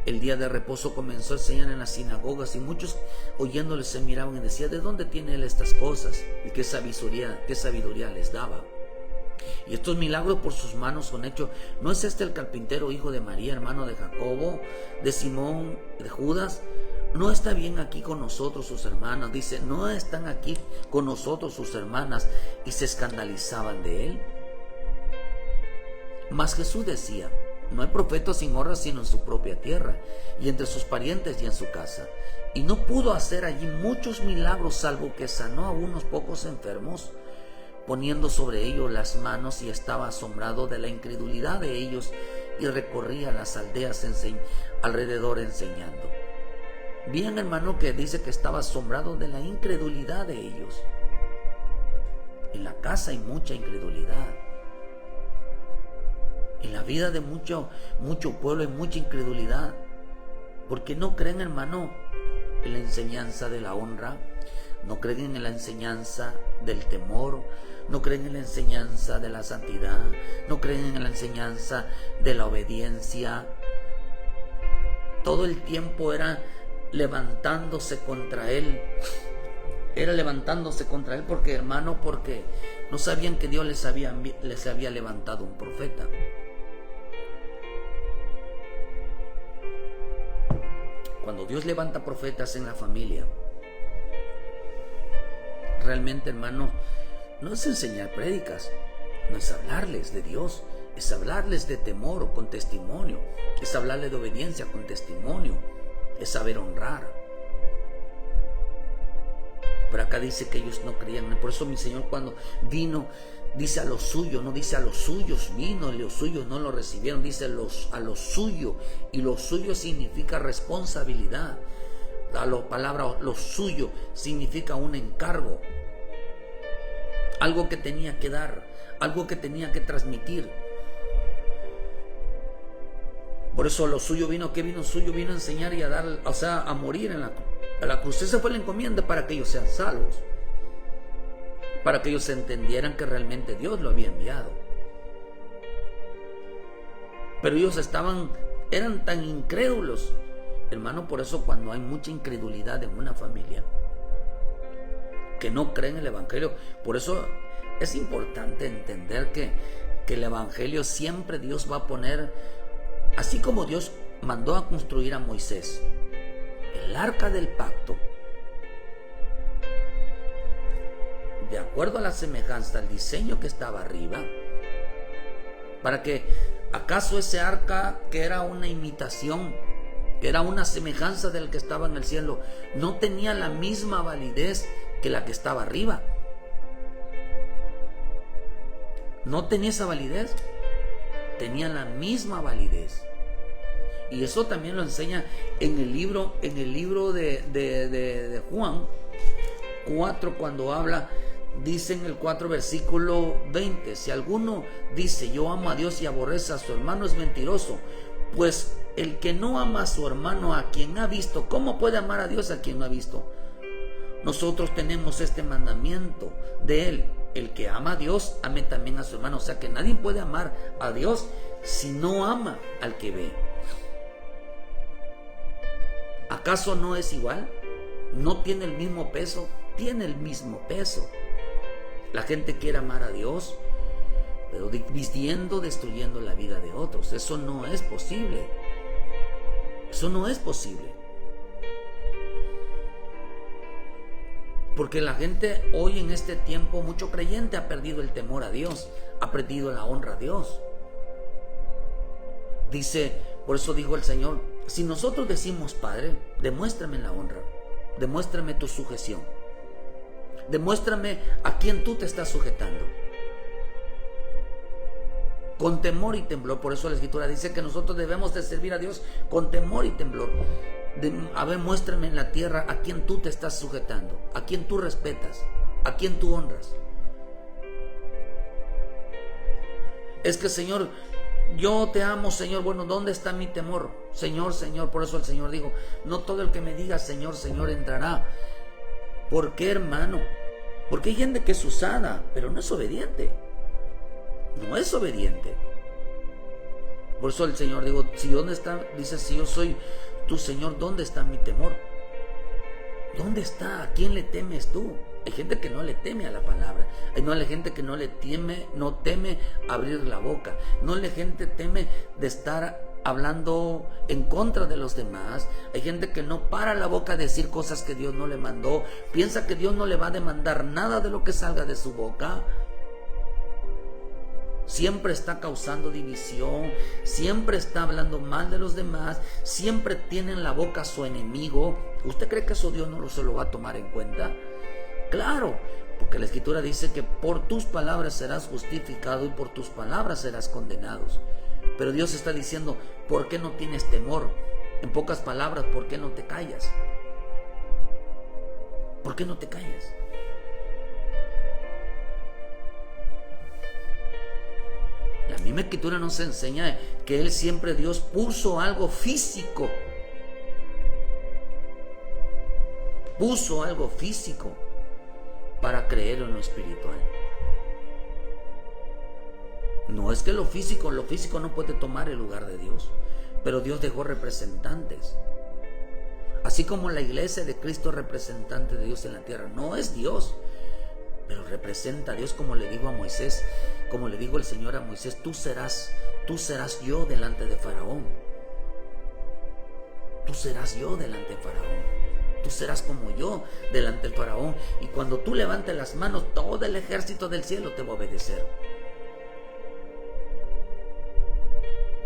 El día de reposo comenzó a enseñar en las sinagogas y muchos oyéndole se miraban y decían, ¿de dónde tiene él estas cosas? Y qué sabiduría les daba. Y estos milagros por sus manos son hechos. ¿No es este el carpintero, hijo de María, hermano de Jacobo, de Simón, de Judas? ¿No está bien aquí con nosotros sus hermanas? Dice, ¿no están aquí con nosotros sus hermanas? Y se escandalizaban de él. Mas Jesús decía, no hay profeta sin honra sino en su propia tierra, y entre sus parientes y en su casa. Y no pudo hacer allí muchos milagros, salvo que sanó a unos pocos enfermos, poniendo sobre ellos las manos, y estaba asombrado de la incredulidad de ellos, y recorría las aldeas alrededor enseñando. Bien, hermano, que dice que estaba asombrado de la incredulidad de ellos. En la casa hay mucha incredulidad. En la vida de mucho pueblo hay mucha incredulidad, porque no creen, hermano, en la enseñanza de la honra, no creen en la enseñanza del temor, no creen en la enseñanza de la santidad, no creen en la enseñanza de la obediencia. Todo el tiempo era levantándose contra él. Era levantándose contra él porque, hermano, porque no sabían que Dios les había levantado un profeta. Cuando Dios levanta profetas en la familia, realmente, hermano, no es enseñar prédicas, no es hablarles de Dios, es hablarles de temor con testimonio, es hablarles de obediencia con testimonio, es saber honrar. Pero acá dice que ellos no creían. Por eso mi Señor, cuando vino, dice a los suyos, no dice a los suyos vino, y los suyos no lo recibieron, dice a los suyos, y lo suyo significa responsabilidad. La palabra lo suyo significa un encargo, algo que tenía que dar, algo que tenía que transmitir. Por eso lo suyo vino, ¿qué vino? Suyo vino a enseñar y a dar, o sea, a morir en la cruz. Esa fue la encomienda para que ellos sean salvos, para que ellos entendieran que realmente Dios lo había enviado. Pero ellos eran tan incrédulos, hermano. Por eso cuando hay mucha incredulidad en una familia, que no creen el evangelio, por eso es importante entender que el evangelio siempre Dios va a poner, así como Dios mandó a construir a Moisés el arca del pacto, de acuerdo a la semejanza, al diseño que estaba arriba, para que acaso ese arca, que era una imitación, que era una semejanza del que estaba en el cielo, no tenía la misma validez que la que estaba arriba. No tenía esa validez, tenía la misma validez. Y eso también lo enseña en el libro de Juan 4, cuando habla, dice en el 4 versículo 20, si alguno dice yo amo a Dios y aborrece a su hermano, es mentiroso, pues el que no ama a su hermano a quien ha visto, ¿cómo puede amar a Dios a quien no ha visto? Nosotros tenemos este mandamiento de él: el que ama a Dios, ame también a su hermano. O sea que nadie puede amar a Dios si no ama al que ve. ¿Acaso no es igual? ¿No tiene el mismo peso? Tiene el mismo peso. La gente quiere amar a Dios, pero destruyendo la vida de otros. Eso no es posible. Eso no es posible. Porque la gente hoy en este tiempo, mucho creyente ha perdido el temor a Dios, ha perdido la honra a Dios. Dice, por eso dijo el Señor, si nosotros decimos Padre, demuéstrame la honra, demuéstrame tu sujeción, demuéstrame a quién tú te estás sujetando. con temor y temblor. Por eso la Escritura dice que nosotros debemos de servir a Dios con temor y temblor. A ver, muéstrame en la tierra a quién tú te estás sujetando, a quién tú respetas, a quién tú honras. Es que, Señor, yo te amo, Señor. Bueno, ¿dónde está mi temor? Señor, Señor. Por eso el Señor dijo, no todo el que me diga Señor, Señor entrará. ¿Por qué, hermano? Porque hay gente que es usada, pero no es obediente. No es obediente. Por eso el Señor dijo, si ¿dónde está? Dice, si yo soy tu Señor, ¿dónde está mi temor? ¿Dónde está? ¿A quién le temes tú? Hay gente que no le teme a la palabra. Hay gente que no teme abrir la boca. Hay gente que teme de estar hablando en contra de los demás. Hay gente que no para la boca a decir cosas que Dios no le mandó. Piensa que Dios no le va a demandar nada de lo que salga de su boca. Siempre está causando división, siempre está hablando mal de los demás, siempre tiene en la boca a su enemigo. ¿Usted cree que eso Dios no se lo va a tomar en cuenta? Claro, porque la Escritura dice que por tus palabras serás justificado y por tus palabras serás condenado. Pero Dios está diciendo, ¿por qué no tienes temor? En pocas palabras, ¿por qué no te callas? ¿Por qué no te callas? La misma Escritura nos enseña que Él siempre, Dios, puso algo físico. Puso algo físico para creer en lo espiritual. No es que lo físico no puede tomar el lugar de Dios, pero Dios dejó representantes. Así como la iglesia de Cristo es representante de Dios en la tierra, no es Dios, pero representa a Dios, como le dijo a Moisés, como le dijo el Señor a Moisés, tú serás yo delante de Faraón. Tú serás yo delante de Faraón. Tú serás como yo delante del Faraón. Y cuando tú levantes las manos, todo el ejército del cielo te va a obedecer.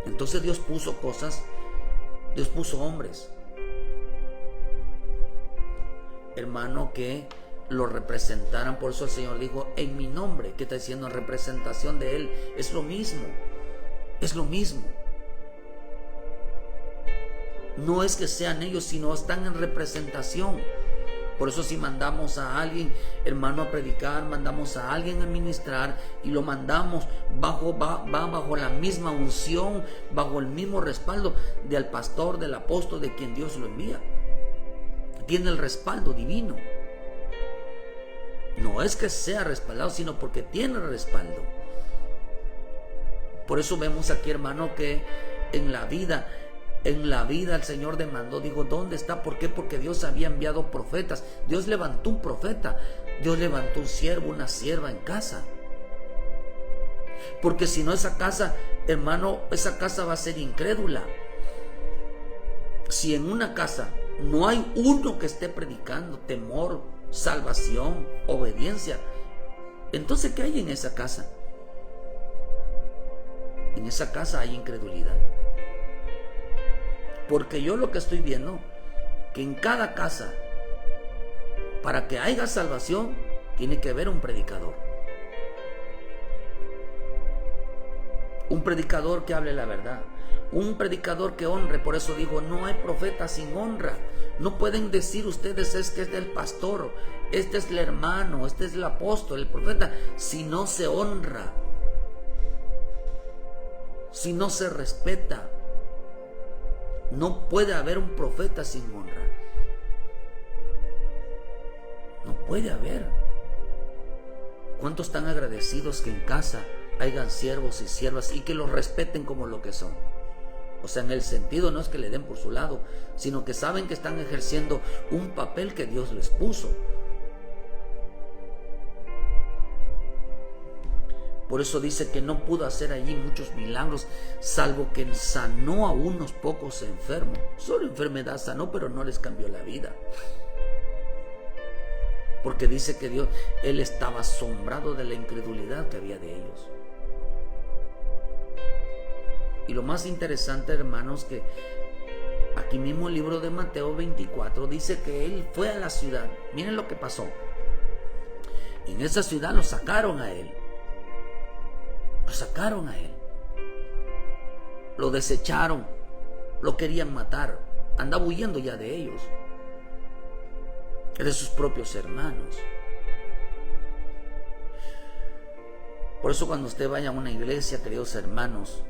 Entonces Dios puso cosas, Dios puso hombres, hermano, que lo representaran. Por eso el Señor dijo, en mi nombre, que está diciendo en representación de Él. Es lo mismo, es lo mismo. No es que sean ellos, sino están en representación. Por eso si mandamos a alguien, hermano, a predicar, mandamos a alguien a ministrar y lo mandamos va bajo la misma unción, bajo el mismo respaldo del pastor, del apóstol, de quien Dios lo envía. Tiene el respaldo divino. No es que sea respaldado, sino porque tiene respaldo. Por eso vemos aquí, hermano, que en la vida el Señor demandó, digo, ¿dónde está? ¿Por qué? Porque Dios había enviado profetas. Dios levantó un profeta, Dios levantó un siervo, una sierva en casa. Porque si no, esa casa, hermano, esa casa va a ser incrédula. Si en una casa no hay uno que esté predicando temor, salvación, obediencia, entonces ¿qué hay en esa casa? En esa casa hay incredulidad. Porque yo lo que estoy viendo, que en cada casa, para que haya salvación, tiene que haber un predicador. Un predicador que hable la verdad. Un predicador que honre. Por eso digo, no hay profeta sin honra. No pueden decir ustedes, es que es del pastor, este es el hermano, este es el apóstol, el profeta, si no se honra, si no se respeta. No puede haber un profeta sin honra. No puede haber. ¿Cuántos están agradecidos que en casa hayan siervos y siervas y que los respeten como lo que son? O sea, en el sentido no es que le den por su lado, sino que saben que están ejerciendo un papel que Dios les puso. Por eso dice que no pudo hacer allí muchos milagros, salvo que sanó a unos pocos enfermos. Solo enfermedad sanó, pero no les cambió la vida. Porque dice que Dios, Él estaba asombrado de la incredulidad que había de ellos. Y lo más interesante, hermanos, que aquí mismo el libro de Mateo 24 dice que Él fue a la ciudad. Miren lo que pasó. En esa ciudad lo sacaron a Él. Lo sacaron a Él. lo desecharon, lo querían matar, andaba huyendo ya de ellos, de sus propios hermanos. Por eso cuando usted vaya a una iglesia, queridos hermanos,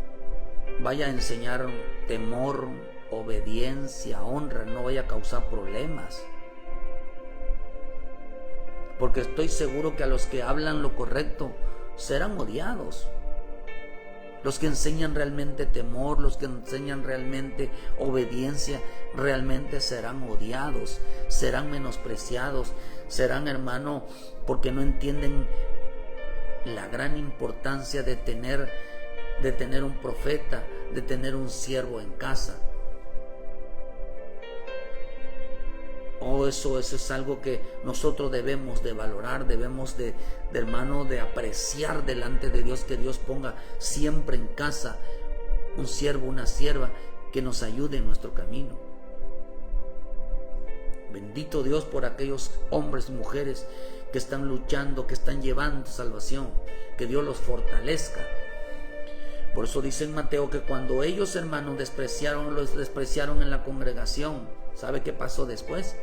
vaya a enseñar temor, obediencia, honra, no vaya a causar problemas. Porque estoy seguro que a los que hablan lo correcto serán odiados. Los que enseñan realmente temor, los que enseñan realmente obediencia, realmente serán odiados, serán menospreciados, serán, hermano, porque no entienden la gran importancia de tener un profeta, de tener un siervo en casa. Eso es algo que nosotros debemos de valorar, debemos de hermano, de apreciar delante de Dios, que Dios ponga siempre en casa un siervo, una sierva que nos ayude en nuestro camino. Bendito Dios por aquellos hombres y mujeres que están luchando, que están llevando salvación, que Dios los fortalezca. Por eso dice en Mateo que cuando ellos, hermanos, los despreciaron en la congregación, ¿sabe qué pasó después?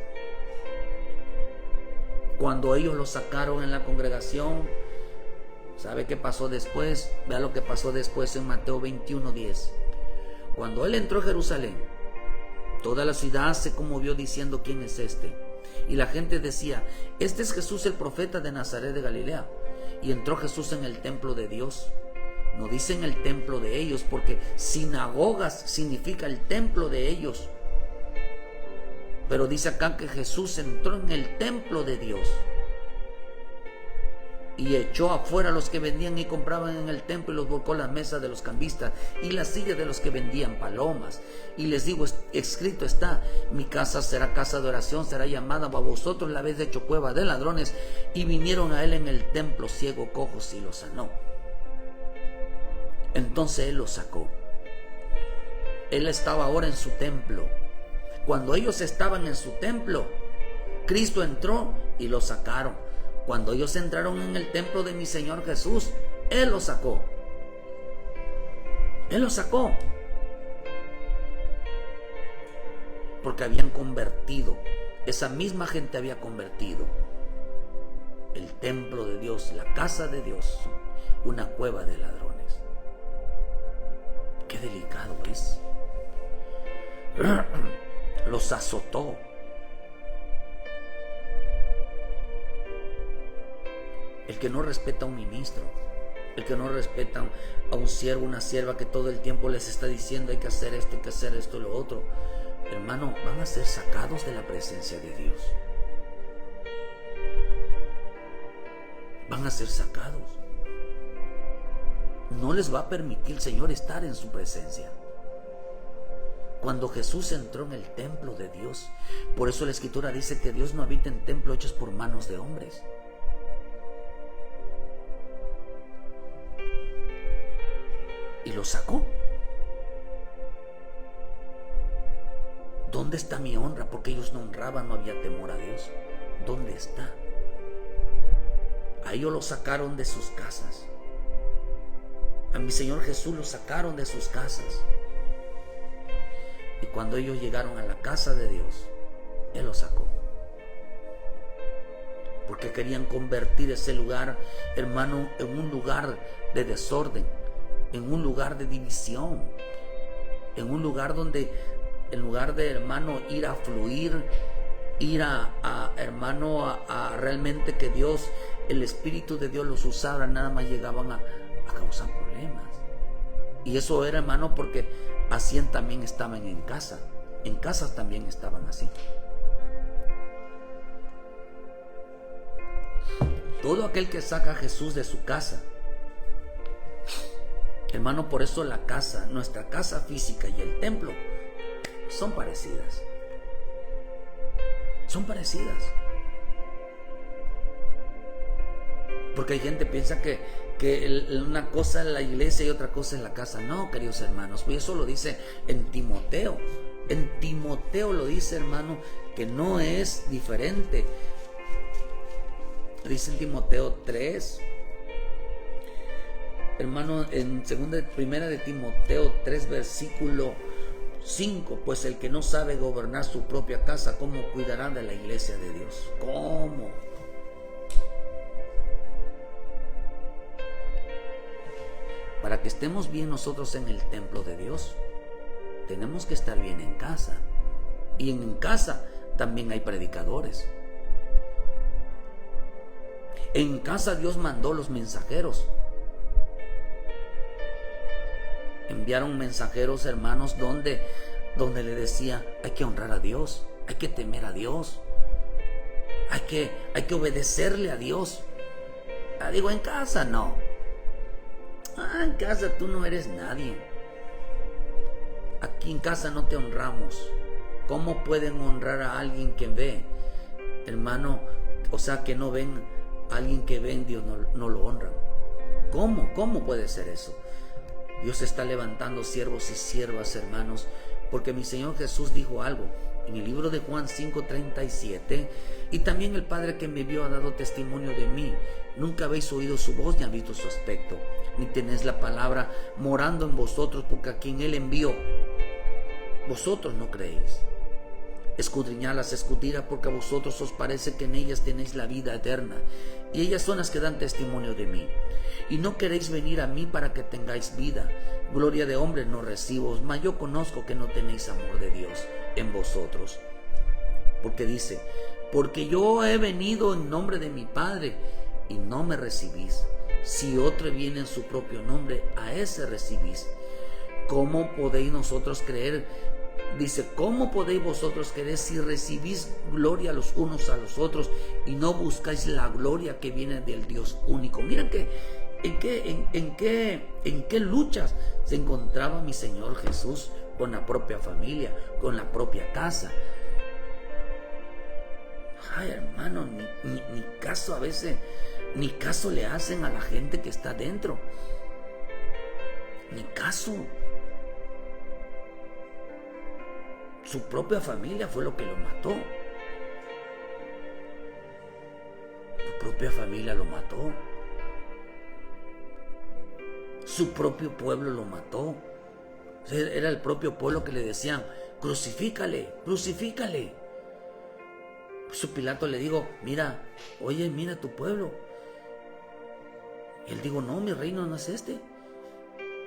Cuando ellos los sacaron en la congregación, ¿sabe qué pasó después? Vea lo que pasó después en Mateo 21:10. Cuando él entró a Jerusalén, toda la ciudad se conmovió diciendo: ¿quién es este? Y la gente decía: este es Jesús, el profeta de Nazaret de Galilea. Y entró Jesús en el templo de Dios. No dicen el templo de ellos, porque sinagogas significa el templo de ellos. Pero dice acá que Jesús entró en el templo de Dios y echó afuera a los que vendían y compraban en el templo, y los volcó las mesas de los cambistas y las sillas de los que vendían palomas. Y les digo, escrito está: mi casa será casa de oración, será llamada, a vosotros la habéis hecho cueva de ladrones. Y vinieron a él en el templo ciego, cojos, y los sanó. Entonces él los sacó. Él estaba ahora en su templo. Cuando ellos estaban en su templo, Cristo entró y los sacaron. Cuando ellos entraron en el templo de mi Señor Jesús, Él los sacó. Él los sacó. Porque habían convertido, esa misma gente había convertido el templo de Dios, la casa de Dios, una cueva de ladrones. Qué delicado es. Los azotó. El que no respeta a un ministro, el que no respeta a un siervo, una sierva, que todo el tiempo les está diciendo: hay que hacer esto, hay que hacer esto, lo otro, hermano, van a ser sacados de la presencia de Dios. Van a ser sacados. No les va a permitir el Señor estar en su presencia. Cuando Jesús entró en el templo de Dios, por eso la Escritura dice que Dios no habita en templos hechos por manos de hombres. Y lo sacó. ¿Dónde está mi honra? Porque ellos no honraban, no había temor a Dios. ¿Dónde está? A ellos lo sacaron de sus casas. A mi Señor Jesús lo sacaron de sus casas. Y cuando ellos llegaron a la casa de Dios, Él los sacó. Porque querían convertir ese lugar, hermano, en un lugar de desorden, en un lugar de división, en un lugar donde, en lugar de, hermano, ir a fluir, ir hermano, a realmente que Dios, el Espíritu de Dios los usara, nada más llegaban a causar problemas. Y eso era, hermano, porque así también estaban en casa. En casas también estaban así. Todo aquel que saca a Jesús de su casa, hermano, por eso la casa, nuestra casa física y el templo son parecidas. Son parecidas. Porque hay gente que piensa que una cosa es la iglesia y otra cosa es la casa. No, queridos hermanos, pues eso lo dice en Timoteo. En Timoteo lo dice, hermano, que no es diferente. Dice en Timoteo 3, hermano, en primera de Timoteo 3, versículo 5, pues el que no sabe gobernar su propia casa, ¿cómo cuidará de la iglesia de Dios? ¿Cómo? Para que estemos bien nosotros en el templo de Dios, tenemos que estar bien en casa. Y en casa también hay predicadores. En casa Dios mandó los mensajeros. Enviaron mensajeros, hermanos, donde le decía, hay que honrar a Dios, hay que temer a Dios, hay que obedecerle a Dios. Digo, en casa no. En casa tú no eres nadie. Aquí en casa no te honramos. ¿Cómo pueden honrar a alguien que ve, hermano? O sea, que no ven a alguien que ve en Dios, no lo honran. ¿Cómo puede ser eso? Dios está levantando siervos y siervas, hermanos, porque mi Señor Jesús dijo algo en el libro de Juan 5:37, y también el Padre que me envió ha dado testimonio de mí. Nunca habéis oído su voz ni habéis visto su aspecto, ni tenéis la palabra morando en vosotros, porque a quien Él envió, vosotros no creéis. Escudriñad las escrituras, porque a vosotros os parece que en ellas tenéis la vida eterna, y ellas son las que dan testimonio de mí. Y no queréis venir a mí para que tengáis vida. Gloria de hombres no recibo, mas yo conozco que no tenéis amor de Dios en vosotros. Porque dice, porque yo he venido en nombre de mi Padre, y no me recibís. Si otro viene en su propio nombre, a ese recibís. ¿Cómo podéis nosotros creer? Dice, ¿cómo podéis vosotros creer si recibís gloria los unos a los otros y no buscáis la gloria que viene del Dios único? Miren que en qué luchas se encontraba mi Señor Jesús con la propia familia, con la propia casa. Ay, hermano, ni caso a veces, ni caso le hacen a la gente que está dentro. Ni caso. Su propia familia fue lo que lo mató. Su propia familia lo mató. Su propio pueblo lo mató. Era el propio pueblo que le decían, crucifícale, crucifícale. Su Pilato le dijo, mira tu pueblo. Y él dijo, no, mi reino no es este.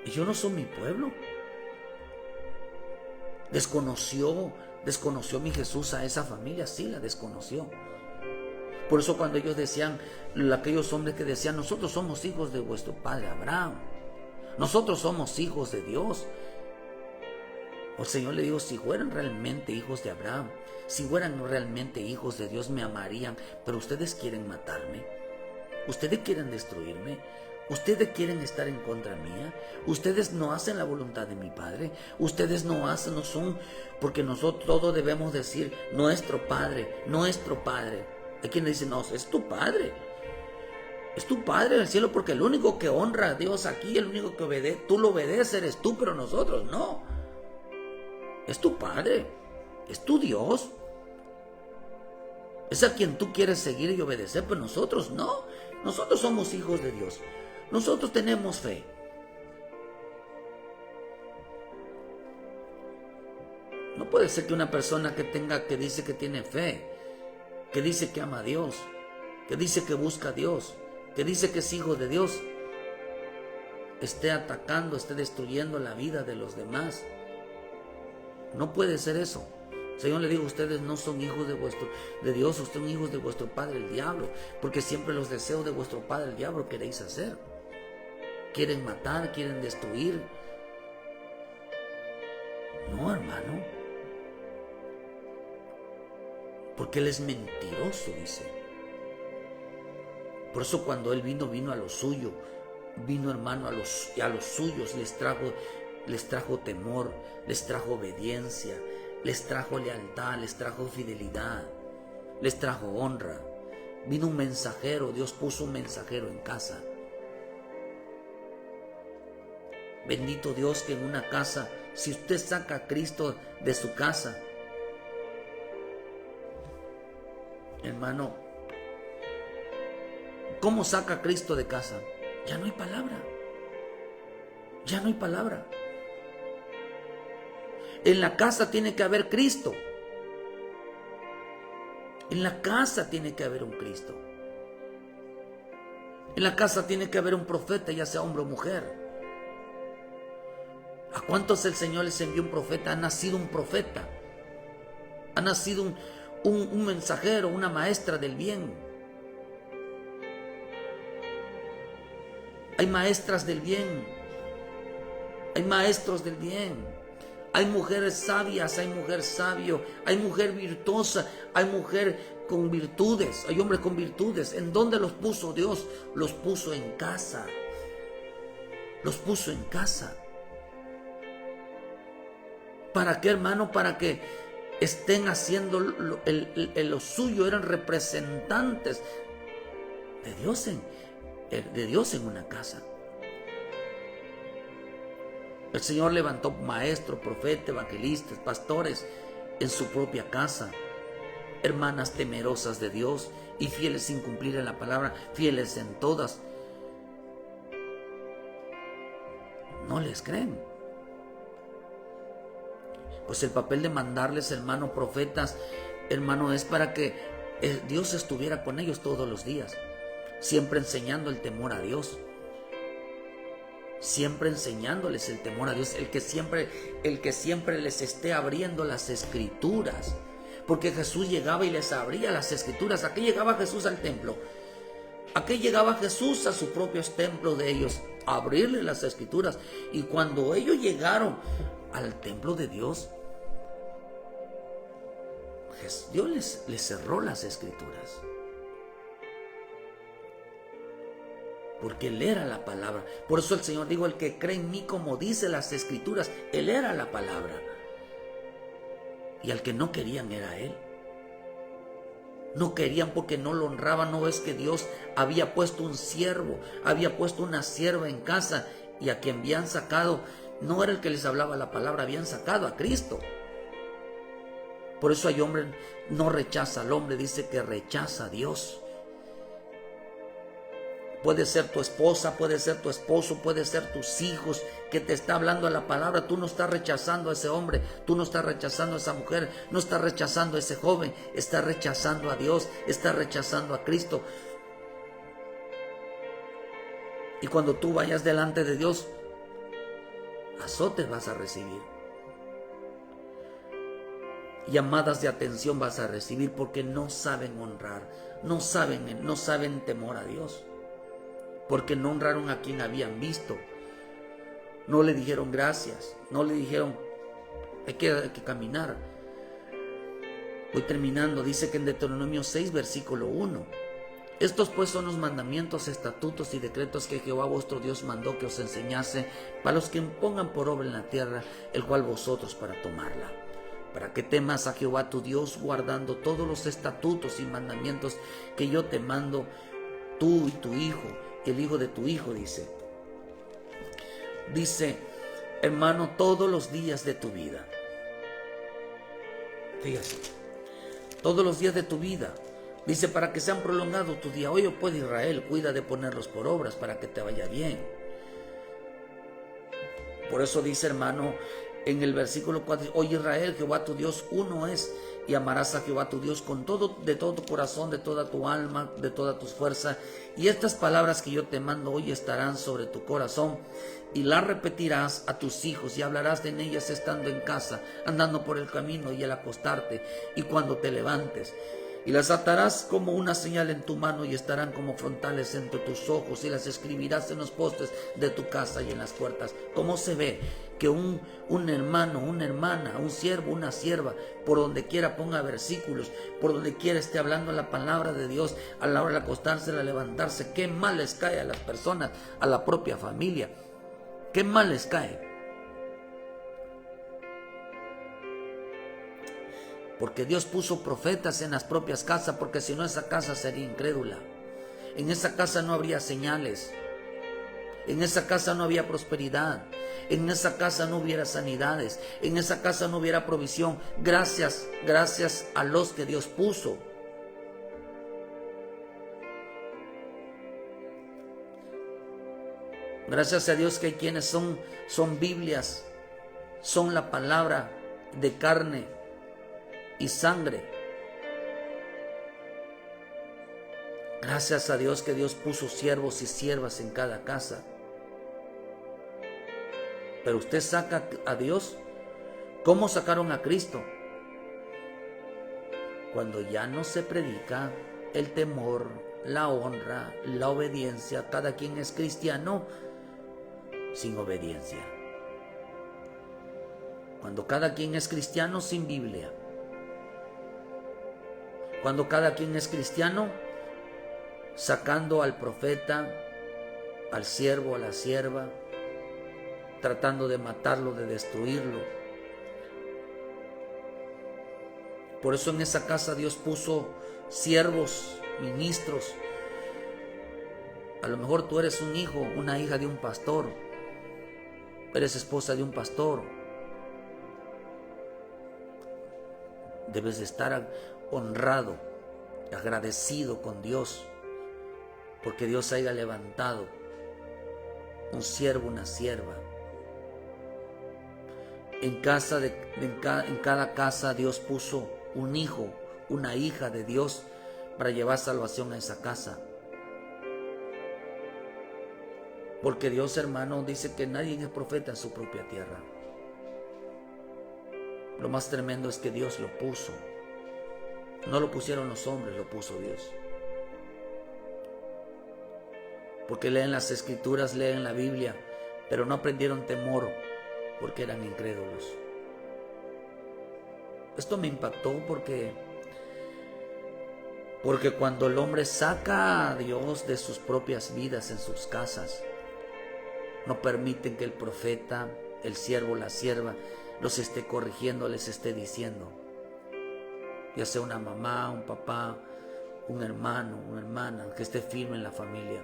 Y yo no soy mi pueblo. Desconoció mi Jesús a esa familia, sí la desconoció. Por eso cuando ellos decían, aquellos hombres que decían, nosotros somos hijos de vuestro padre Abraham, nosotros somos hijos de Dios. El Señor le dijo, si fueran realmente hijos de Abraham, si fueran realmente hijos de Dios, me amarían, pero ustedes quieren matarme, ustedes quieren destruirme, ustedes quieren estar en contra mía, ustedes no hacen la voluntad de mi Padre, ustedes no son, porque nosotros todos debemos decir, nuestro Padre, nuestro Padre. Hay quien dice, no, es tu Padre. Es tu Padre en el cielo, porque el único que honra a Dios aquí, el único que obedece, tú lo obedeces, eres tú, pero nosotros no. Es tu Padre, es tu Dios. Es a quien tú quieres seguir y obedecer, pero nosotros no. Nosotros somos hijos de Dios. Nosotros tenemos fe. No puede ser que una persona que dice que tiene fe, que dice que ama a Dios, que dice que busca a Dios, que dice que es hijo de Dios, esté atacando, esté destruyendo la vida de los demás. No puede ser eso. El Señor le dijo, ustedes no son hijos de Dios, ustedes son hijos de vuestro padre el diablo, porque siempre los deseos de vuestro padre el diablo queréis hacer. Quieren matar, quieren destruir. No, hermano. Porque Él es mentiroso, dice. Por eso cuando Él vino a lo suyo. Vino, hermano, a los suyos les trajo temor, les trajo obediencia, les trajo lealtad, les trajo fidelidad, les trajo honra. Vino un mensajero, Dios puso un mensajero en casa. Bendito Dios que en una casa, si usted saca a Cristo de su casa, hermano, ¿cómo saca a Cristo de casa? Ya no hay palabra. Ya no hay palabra. En la casa tiene que haber Cristo. En la casa tiene que haber un Cristo. En la casa tiene que haber un profeta, ya sea hombre o mujer. ¿A cuántos el Señor les envió un profeta? Ha nacido un profeta. Ha nacido un mensajero, una maestra del bien. Hay maestras del bien. Hay maestros del bien. Hay mujeres sabias, hay mujer sabio, hay mujer virtuosa, hay mujer con virtudes, hay hombre con virtudes. ¿En dónde los puso Dios? Los puso en casa. Los puso en casa. ¿Para qué, hermano? Para que estén haciendo lo suyo. Eran representantes de Dios en una casa. El Señor levantó maestros, profetas, evangelistas, pastores en su propia casa. Hermanas temerosas de Dios y fieles sin cumplir en la palabra, fieles en todas. No les creen. Pues el papel de mandarles, hermano, profetas, hermano, es para que Dios estuviera con ellos todos los días, siempre enseñando el temor a Dios. Siempre enseñándoles el temor a Dios, el que siempre les esté abriendo las escrituras, porque Jesús llegaba y les abría las escrituras. ¿A qué llegaba Jesús al templo? ¿A qué llegaba Jesús a su propio templo de ellos? A abrirles las escrituras. Y cuando ellos llegaron al templo de Dios, Dios les cerró las escrituras. Porque Él era la palabra. Por eso el Señor dijo: el que cree en mí, como dice las escrituras, Él era la palabra. Y al que no querían era Él. No querían porque no lo honraban. No es que Dios había puesto un siervo, había puesto una sierva en casa, y a quien habían sacado no era el que les hablaba la palabra, habían sacado a Cristo. Por eso hay hombre, no rechaza al hombre, dice que rechaza a Dios. Puede ser tu esposa, puede ser tu esposo, puede ser tus hijos que te está hablando la palabra. Tú no estás rechazando a ese hombre, tú no estás rechazando a esa mujer, no estás rechazando a ese joven, estás rechazando a Dios, estás rechazando a Cristo. Y cuando tú vayas delante de Dios, azotes vas a recibir. Llamadas de atención vas a recibir porque no saben honrar, no saben temor a Dios. Porque no honraron a quien habían visto. No le dijeron gracias. No le dijeron hay que caminar. Voy terminando. Dice que en Deuteronomio 6, versículo 1. Estos pues son los mandamientos, estatutos y decretos que Jehová vuestro Dios mandó que os enseñase, para los que pongan por obra en la tierra, el cual vosotros para tomarla. Para que temas a Jehová tu Dios, guardando todos los estatutos y mandamientos que yo te mando, tú y tu hijo, el hijo de tu hijo, dice, hermano, todos los días de tu vida. Fíjate, todos los días de tu vida. Dice, para que sean prolongados tus días. Oye, pues Israel, cuida de ponerlos por obras para que te vaya bien. Por eso dice, hermano, en el versículo 4, oye Israel, Jehová tu Dios uno es, y amarás a Jehová tu Dios de todo tu corazón, de toda tu alma, de toda tu fuerza. Y estas palabras que yo te mando hoy estarán sobre tu corazón, y las repetirás a tus hijos, y hablarás de ellas estando en casa, andando por el camino y al acostarte, y cuando te levantes. Y las atarás como una señal en tu mano, y estarán como frontales entre tus ojos, y las escribirás en los postes de tu casa y en las puertas. ¿Cómo se ve que un hermano, una hermana, un siervo, una sierva, por donde quiera ponga versículos, por donde quiera esté hablando la palabra de Dios, a la hora de acostarse, a levantarse? ¿Qué mal les cae a las personas, a la propia familia? ¿Qué mal les cae? Porque Dios puso profetas en las propias casas, porque si no, esa casa sería incrédula. En esa casa no habría señales. En esa casa no había prosperidad. En esa casa no hubiera sanidades. En esa casa no hubiera provisión. Gracias a los que Dios puso. Gracias a Dios que hay quienes son Biblias, son la palabra de carne y sangre. Gracias a Dios que Dios puso siervos y siervas en cada casa. Pero usted saca a Dios. ¿Cómo sacaron a Cristo? Cuando ya no se predica el temor, la honra, la obediencia. Cada quien es cristiano sin obediencia. Cuando cada quien es cristiano sin Biblia. Cuando cada quien es cristiano sacando al profeta, al siervo, a la sierva, tratando de matarlo, de destruirlo. Por eso en esa casa Dios puso siervos, ministros. A lo mejor tú eres un hijo, una hija de un pastor. Eres esposa de un pastor. Debes de estar honrado, agradecido con Dios, porque Dios haya levantado un siervo, una sierva. En cada casa Dios puso un hijo, una hija de Dios para llevar salvación a esa casa. Porque Dios, hermano, dice que nadie es profeta en su propia tierra. Lo más tremendo es que Dios lo puso. No lo pusieron los hombres, lo puso Dios. Porque leen las escrituras, leen la Biblia, pero no aprendieron temor porque eran incrédulos. Esto me impactó porque cuando el hombre saca a Dios de sus propias vidas en sus casas, no permiten que el profeta, el siervo, la sierva, los esté corrigiendo, les esté diciendo, ya sea una mamá, un papá, un hermano, una hermana, que esté firme en la familia.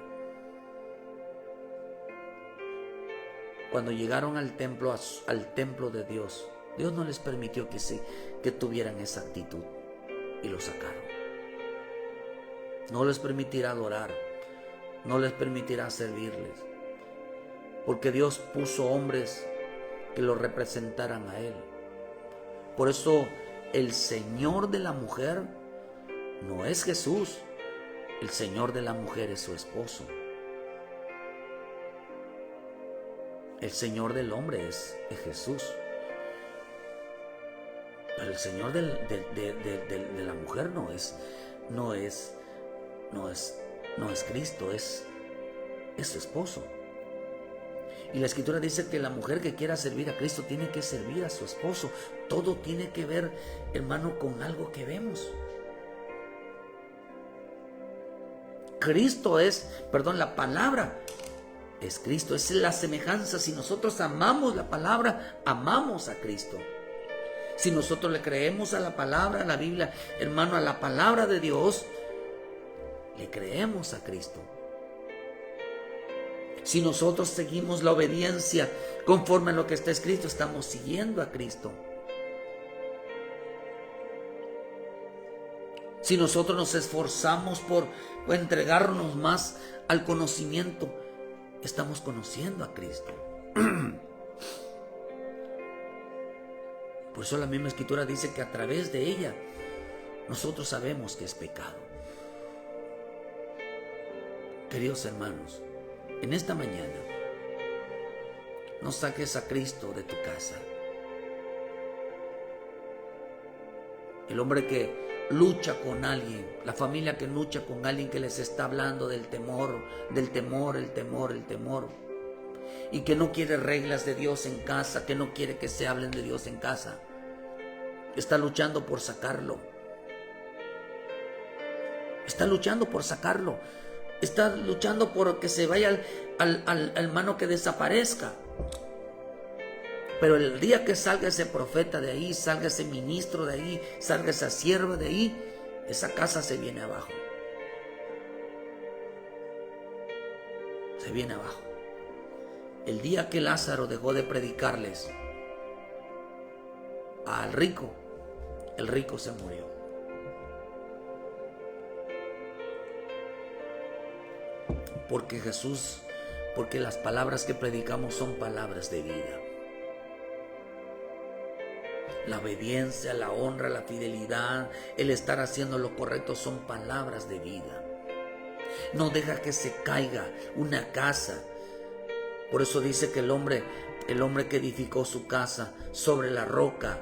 Cuando llegaron al templo de Dios, Dios no les permitió que tuvieran esa actitud y lo sacaron. No les permitirá adorar, no les permitirá servirles, porque Dios puso hombres que lo representaran a Él. Por eso el Señor de la mujer no es Jesús, el Señor de la mujer es su esposo. El Señor del hombre es Jesús. Pero el Señor de la mujer no es Cristo, es su esposo. Y la Escritura dice que la mujer que quiera servir a Cristo tiene que servir a su esposo. Todo tiene que ver, hermano, con algo que vemos. La palabra es Cristo, es la semejanza. Si nosotros amamos la palabra, amamos a Cristo. Si nosotros le creemos a la palabra, a la Biblia, hermano, a la palabra de Dios, le creemos a Cristo. Si nosotros seguimos la obediencia conforme a lo que está escrito, estamos siguiendo a Cristo. Si nosotros nos esforzamos por entregarnos más al conocimiento, estamos conociendo a Cristo. Por eso la misma Escritura dice que a través de ella nosotros sabemos que es pecado. Queridos hermanos, en esta mañana no saques a Cristo de tu casa. El hombre que lucha con alguien, la familia que lucha con alguien que les está hablando del temor, el temor, y que no quiere reglas de Dios en casa, que no quiere que se hablen de Dios en casa, está luchando por sacarlo. Está luchando por sacarlo. Está luchando por que se vaya al hermano, que desaparezca. Pero el día que salga ese profeta de ahí, salga ese ministro de ahí, salga esa sierva de ahí, esa casa se viene abajo. Se viene abajo. El día que Lázaro dejó de predicarles al rico, el rico se murió. Porque Jesús porque las palabras que predicamos son palabras de vida. La obediencia, la honra, la fidelidad, el estar haciendo lo correcto son palabras de vida. No deja que se caiga una casa. Por eso dice que el hombre que edificó su casa sobre la roca,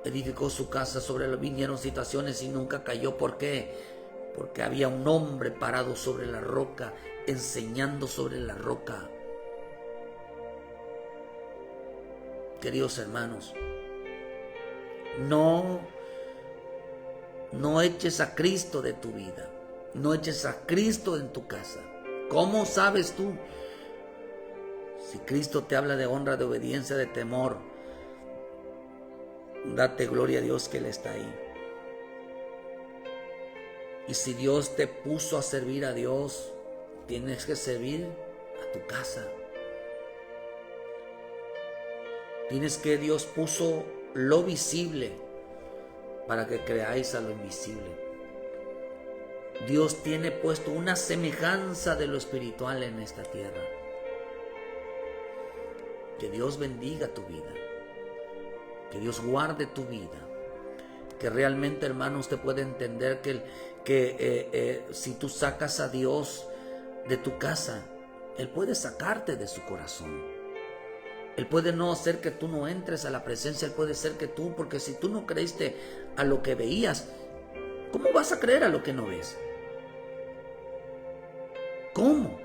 vinieron situaciones y nunca cayó. ¿Por qué? Porque había un hombre parado sobre la roca, enseñando sobre la roca. Queridos hermanos, no eches a Cristo de tu vida, no eches a Cristo en tu casa. ¿Cómo sabes tú? Si Cristo te habla de honra, de obediencia, de temor, date gloria a Dios que Él está ahí. Y si Dios te puso a servir a Dios, tienes que servir a tu casa. Dios puso lo visible para que creáis a lo invisible. Dios tiene puesto una semejanza de lo espiritual en esta tierra. Que Dios bendiga tu vida, que Dios guarde tu vida, que realmente, hermano, usted puede entender que si tú sacas a Dios de tu casa, Él puede sacarte de su corazón. Él puede no hacer que tú no entres a la presencia, Él puede hacer que tú, porque si tú no creíste a lo que veías, ¿cómo vas a creer a lo que no ves? ¿Cómo?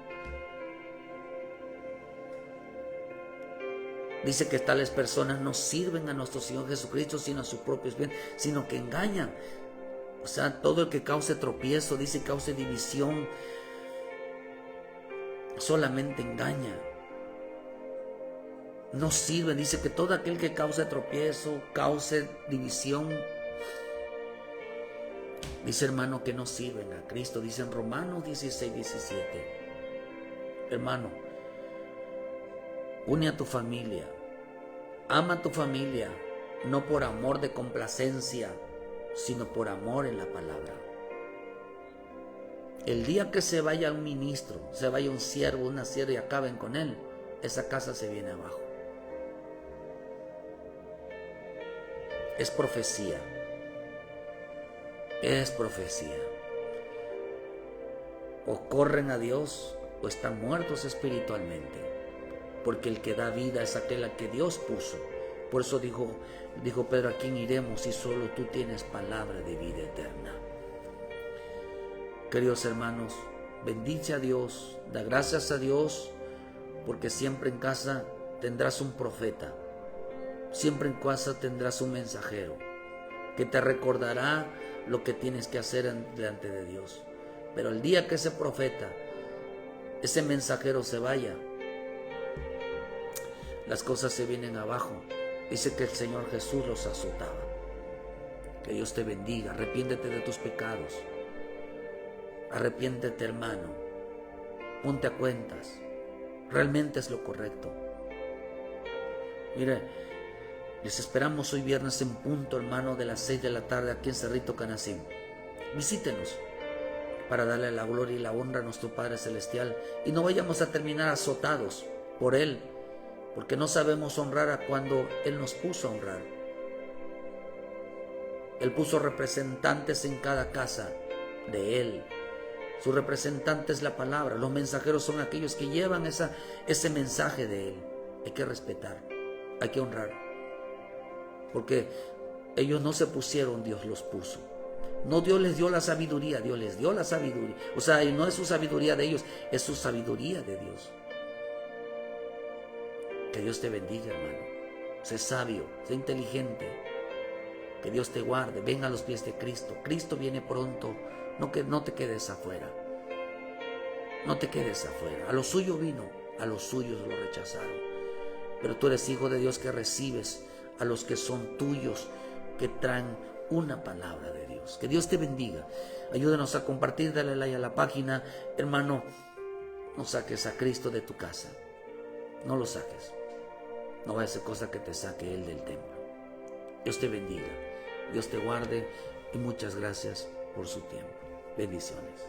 Dice que tales personas no sirven a nuestro Señor Jesucristo sino a sus propios bienes, sino que engañan. O sea, todo el que cause tropiezo, dice, cause división, solamente engaña. No sirven, dice que todo aquel que cause tropiezo, cause división, dice, hermano, que no sirven a Cristo. Dice en Romanos 16, 17. Hermano, une a tu familia, ama a tu familia, no por amor de complacencia, sino por amor en la palabra. El día que se vaya un ministro, se vaya un siervo, una sierva y acaben con él, esa casa se viene abajo. Es profecía. Es profecía. O corren a Dios o están muertos espiritualmente. Porque el que da vida es aquel al que Dios puso. Por eso dijo Pedro, ¿a quién iremos si solo tú tienes palabra de vida eterna? Queridos hermanos, bendice a Dios, da gracias a Dios, porque siempre en casa tendrás un profeta, siempre en casa tendrás un mensajero que te recordará lo que tienes que hacer delante de Dios. Pero el día que ese profeta, ese mensajero se vaya, las cosas se vienen abajo. Dice que el Señor Jesús los azotaba. Que Dios te bendiga. Arrepiéntete de tus pecados. Arrepiéntete, hermano. Ponte a cuentas. Realmente es lo correcto. Mire, les esperamos hoy viernes en punto, hermano, de las 6 de la tarde aquí en Cerrito Canacín. Visítenos para darle la gloria y la honra a nuestro Padre Celestial y no vayamos a terminar azotados por Él, porque no sabemos honrar a cuando Él nos puso a honrar. Él puso representantes en cada casa de Él. Su representante es la palabra. Los mensajeros son aquellos que llevan ese mensaje de Él. Hay que respetar, hay que honrar, porque ellos no se pusieron, Dios los puso. No, Dios les dio la sabiduría, Dios les dio la sabiduría. O sea, no es su sabiduría de ellos, es su sabiduría de Dios. Que Dios te bendiga, hermano. Sé sabio, sé inteligente. Que Dios te guarde. Ven a los pies de Cristo. Cristo viene pronto. No te quedes afuera. No te quedes afuera. A lo suyo vino, a los suyos lo rechazaron. Pero tú eres hijo de Dios que recibes a los que son tuyos, que traen una palabra de Dios. Que Dios te bendiga. Ayúdanos a compartir, dale like a la página. Hermano, no saques a Cristo de tu casa. No lo saques. No vaya a ser cosa que te saque Él del templo. Dios te bendiga. Dios te guarde y muchas gracias por su tiempo. Bendiciones.